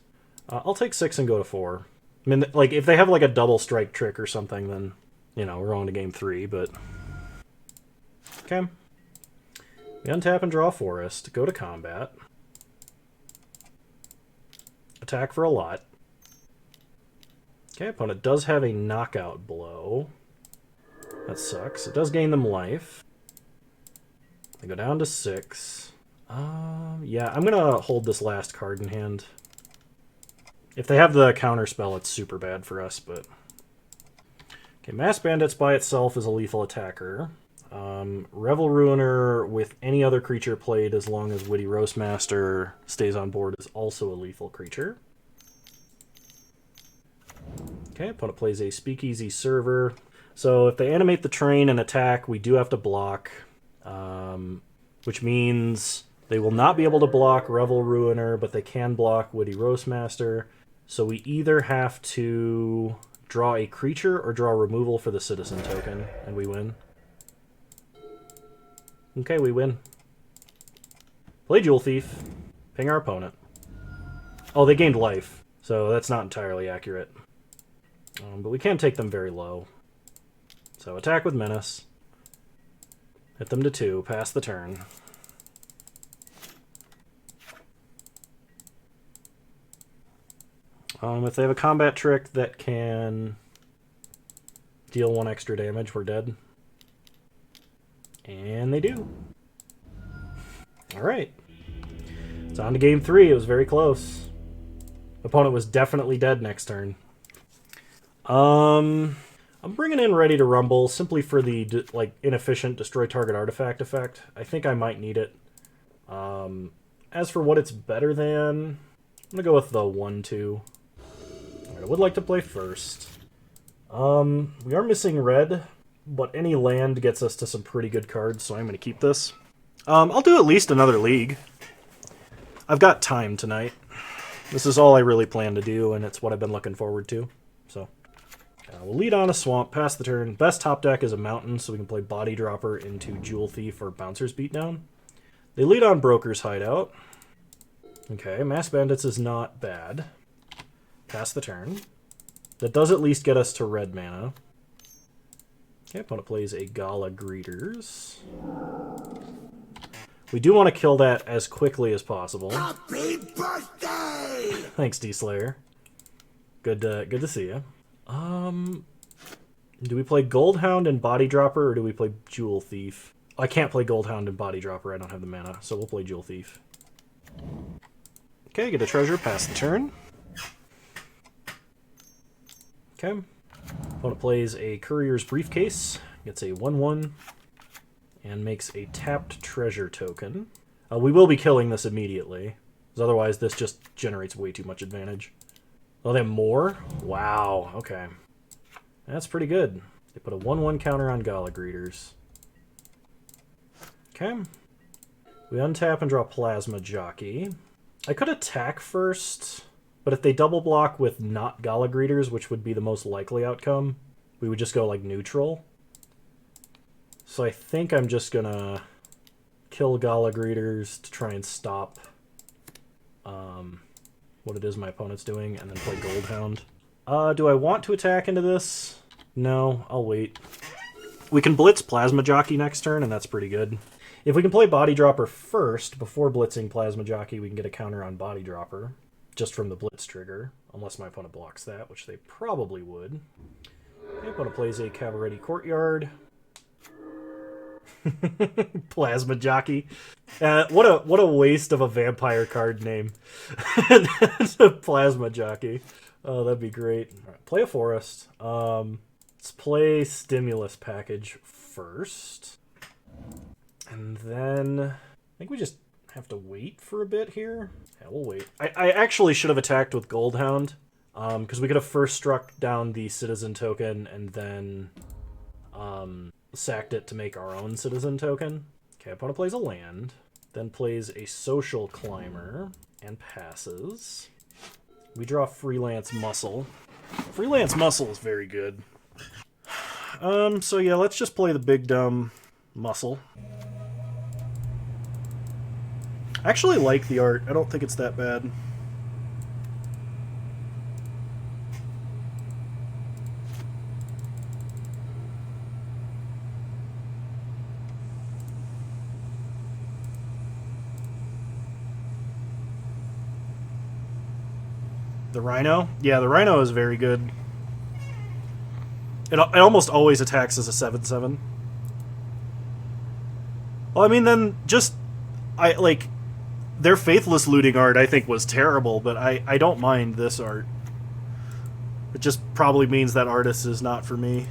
I'll take 6 and go to 4. I mean, like, if they have, like, a double strike trick or something, then, you know, we're on to game 3, but... Okay. We untap and draw a forest. Go to combat. Attack for a lot. Okay, opponent does have a knockout blow. That sucks. It does gain them life. They go down to 6. Yeah, I'm going to hold this last card in hand. If they have the counter spell, it's super bad for us, but... Okay, Mass Bandits by itself is a lethal attacker. Revel Ruiner with any other creature played as long as Witty Roastmaster stays on board is also a lethal creature. Okay, opponent plays a Speakeasy Server. So if they animate the train and attack, we do have to block, which means they will not be able to block Revel Ruiner, but they can block Witty Roastmaster. So we either have to draw a creature or draw removal for the citizen token, and we win. Okay, we win. Play Jewel Thief. Ping our opponent. Oh, they gained life, so that's not entirely accurate. But we can take them very low. So attack with Menace. Hit them to 2. Pass the turn. If they have a combat trick that can deal 1 extra damage, we're dead. And they do. Alright. It's on to game 3. It was very close. Opponent was definitely dead next turn. I'm bringing in Ready to Rumble simply for the inefficient destroy target artifact effect. I think I might need it. As for what it's better than, I'm gonna go with the 1-2. I would like to play first. We are missing red, but any land gets us to some pretty good cards, so I'm going to keep this. I'll do at least another league. I've got time tonight. This is all I really plan to do, and it's what I've been looking forward to. So, we'll lead on a Swamp, pass the turn. Best top deck is a Mountain, so we can play Body Dropper into Jewel Thief or Bouncer's Beatdown. They lead on Broker's Hideout. Okay, Mass Bandits is not bad. Pass the turn. That does at least get us to red mana. Okay, opponent plays a Gala Greeters. We do want to kill that as quickly as possible. Happy birthday! Thanks, D-Slayer. Good to see you. Do we play Goldhound and Body Dropper, or do we play Jewel Thief? I can't play Goldhound and Body Dropper. I don't have the mana, so we'll play Jewel Thief. Okay, get a treasure, pass the turn. Okay. Opponent plays a Courier's Briefcase, gets a 1-1, and makes a tapped treasure token. We will be killing this immediately, because otherwise this just generates way too much advantage. Oh, they have more? Wow, okay. That's pretty good. They put a 1-1 counter on Gala Greeters. Okay. We untap and draw Plasma Jockey. I could attack first, but if they double block with not Gala Greeters, which would be the most likely outcome, we would just go like neutral. So I think I'm just gonna kill Gala Greeters to try and stop what it is my opponent's doing, and then play Goldhound. Do I want to attack into this? No, I'll wait. We can blitz Plasma Jockey next turn, and that's pretty good. If we can play Body Dropper first, before blitzing Plasma Jockey, we can get a counter on Body Dropper, just from the blitz trigger, unless my opponent blocks that, which they probably would. Okay, opponent plays a Cavalry Courtyard. Plasma Jockey. What a waste of a vampire card name. Plasma Jockey. Oh, that'd be great. All right, play a forest. Let's play Stimulus Package first. And then I think we just have to wait for a bit here. Yeah, we'll wait. I actually should have attacked with Goldhound. Because we could have first struck down the citizen token and then sacked it to make our own citizen token. Okay, opponent plays a land, then plays a social climber, and passes. We draw Freelance Muscle. Freelance Muscle is very good. So yeah, let's just play the big dumb Muscle. I actually like the art. I don't think it's that bad. The Rhino? Yeah, the Rhino is very good. It almost always attacks as a 7/7. Well, I mean, then just... their Faithless Looting art, I think, was terrible, but I don't mind this art. It just probably means that artist is not for me.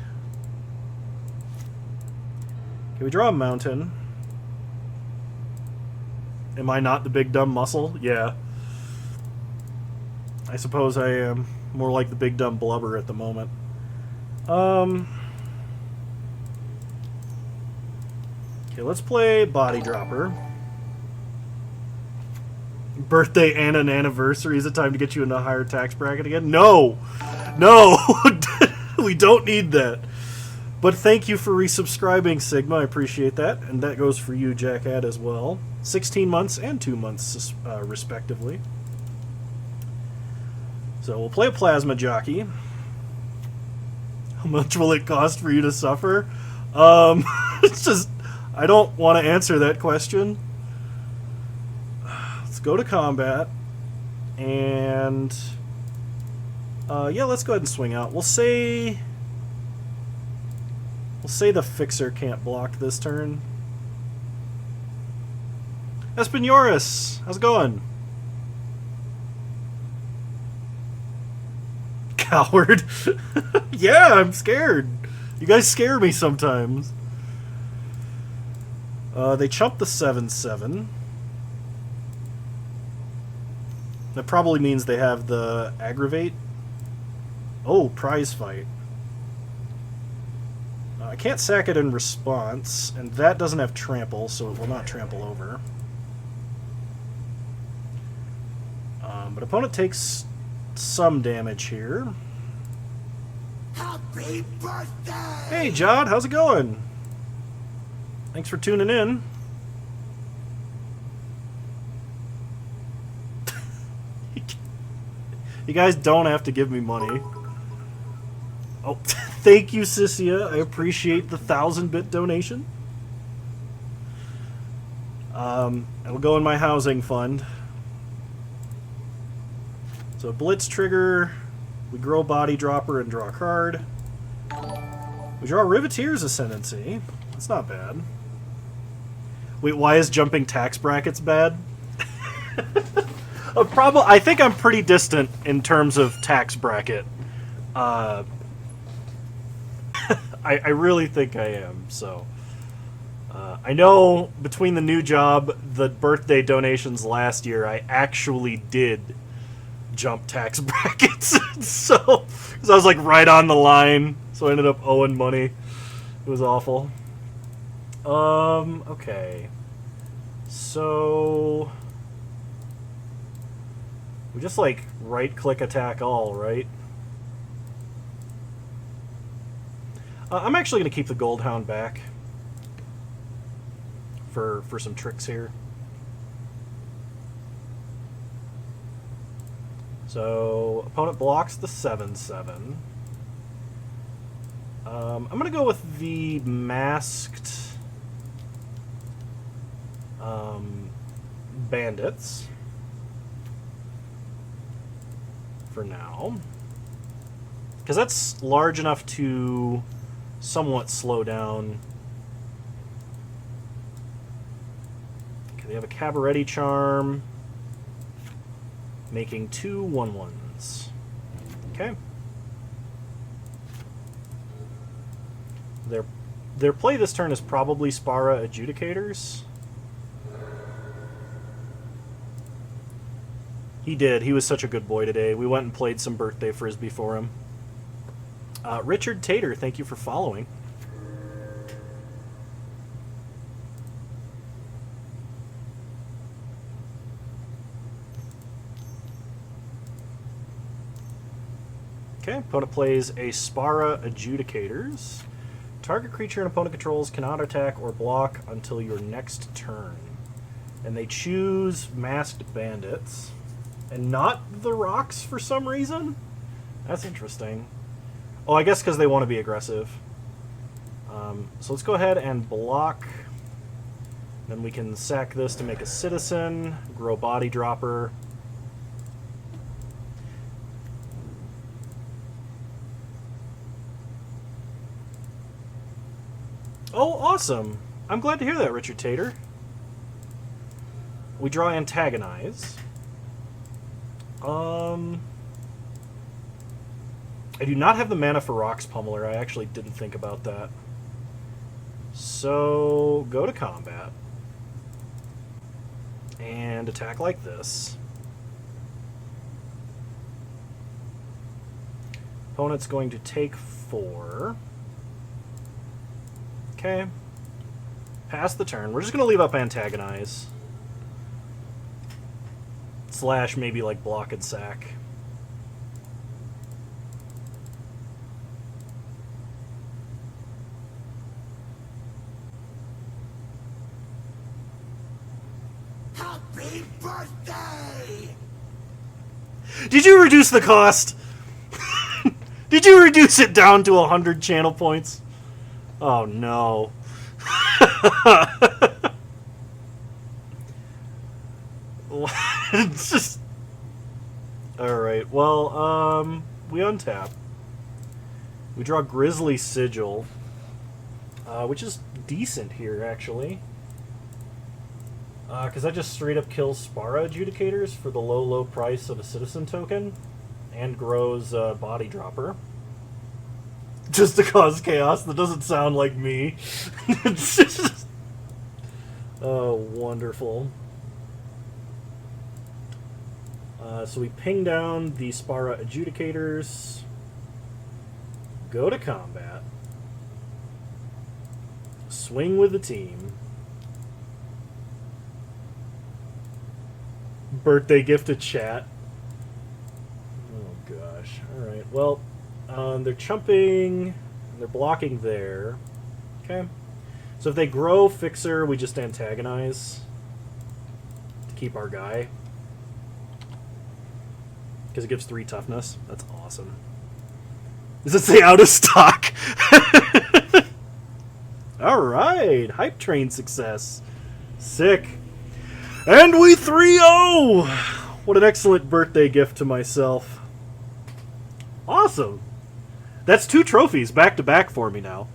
Okay, we draw a mountain. Am I not the big dumb muscle? Yeah. I suppose I am more like the big dumb blubber at the moment. Okay, let's play Body Dropper. Birthday and an anniversary. Is it time to get you in a higher tax bracket again? No! No! We don't need that. But thank you for resubscribing, Sigma. I appreciate that. And that goes for you, Jackad, as well. 16 months and 2 months, respectively. So we'll play a Plasma Jockey. How much will it cost for you to suffer? It's just... I don't want to answer that question. Let's go to combat. And... yeah, let's go ahead and swing out. We'll say the Fixer can't block this turn. Espinoris, how's it going? Coward. Yeah, I'm scared. You guys scare me sometimes. They chump the 7/7. That probably means they have the Aggravate. Oh, Prize Fight. I can't sack it in response, and that doesn't have Trample, so it will not trample over. But opponent takes some damage here. Happy birthday! Hey, Jod, how's it going? Thanks for tuning in. You guys don't have to give me money. Oh, thank you, Sissia. I appreciate the 1,000-bit donation. It'll go in my housing fund. So Blitz trigger, we grow Body Dropper and draw a card. We draw Riveteer's Ascendancy. That's not bad. Wait, why is jumping tax brackets bad? I think I'm pretty distant in terms of tax bracket. I really think I am, so... I know between the new job, the birthday donations last year, I actually did jump tax brackets. So, because I was like right on the line, so I ended up owing money. It was awful. Okay. So... we just like right-click attack all, right? I'm actually going to keep the Goldhound back for some tricks here. So, opponent blocks the 7/7. I'm going to go with the Masked Bandits for now. Because that's large enough to somewhat slow down. Okay, they have a Cabaretti Charm, making 2 1/1s. Okay. Their play this turn is probably Spara Adjudicators. He did. He was such a good boy today. We went and played some birthday frisbee for him. Richard Tater, thank you for following. Okay, opponent plays a Spara Adjudicators. Target creature an opponent controls cannot attack or block until your next turn. And they choose Masked Bandits. And not the Rocks for some reason? That's interesting. Oh, I guess because they want to be aggressive. So let's go ahead and block. Then we can sack this to make a Citizen, grow Body Dropper. Oh, awesome. I'm glad to hear that, Richard Tater. We draw Antagonize. I do not have the mana for Rocks Pummeler. I actually didn't think about that. So, go to combat. And attack like this. Opponent's going to take 4. Okay. Pass the turn. We're just going to leave up Antagonize. Slash maybe like block and sack. Happy birthday! Did you reduce the cost? Did you reduce it down to 100 channel points? Oh no. It's just... Alright, well, we untap. We draw Grizzly Sigil, which is decent here, actually. Because that just straight up kills Spara Adjudicators for the low, low price of a Citizen token, and grows Body Dropper. Just to cause chaos. That doesn't sound like me. It's just... Oh, wonderful. So we ping down the Spara Adjudicators. Go to combat. Swing with the team. Birthday gift to chat. Oh gosh. Alright, well, they're chumping, they're blocking there. Okay. So if they grow Fixer, we just antagonize to keep our guy. Because it gives 3 toughness. That's awesome. Does it say out of stock? Alright, Hype Train success. Sick. And we 3-0! What an excellent birthday gift to myself. Awesome. That's 2 trophies back to back for me now.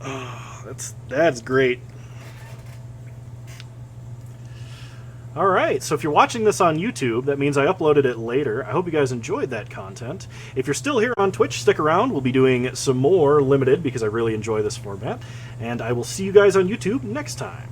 Oh, that's great. Alright, so if you're watching this on YouTube, that means I uploaded it later. I hope you guys enjoyed that content. If you're still here on Twitch, stick around. We'll be doing some more Limited because I really enjoy this format. And I will see you guys on YouTube next time.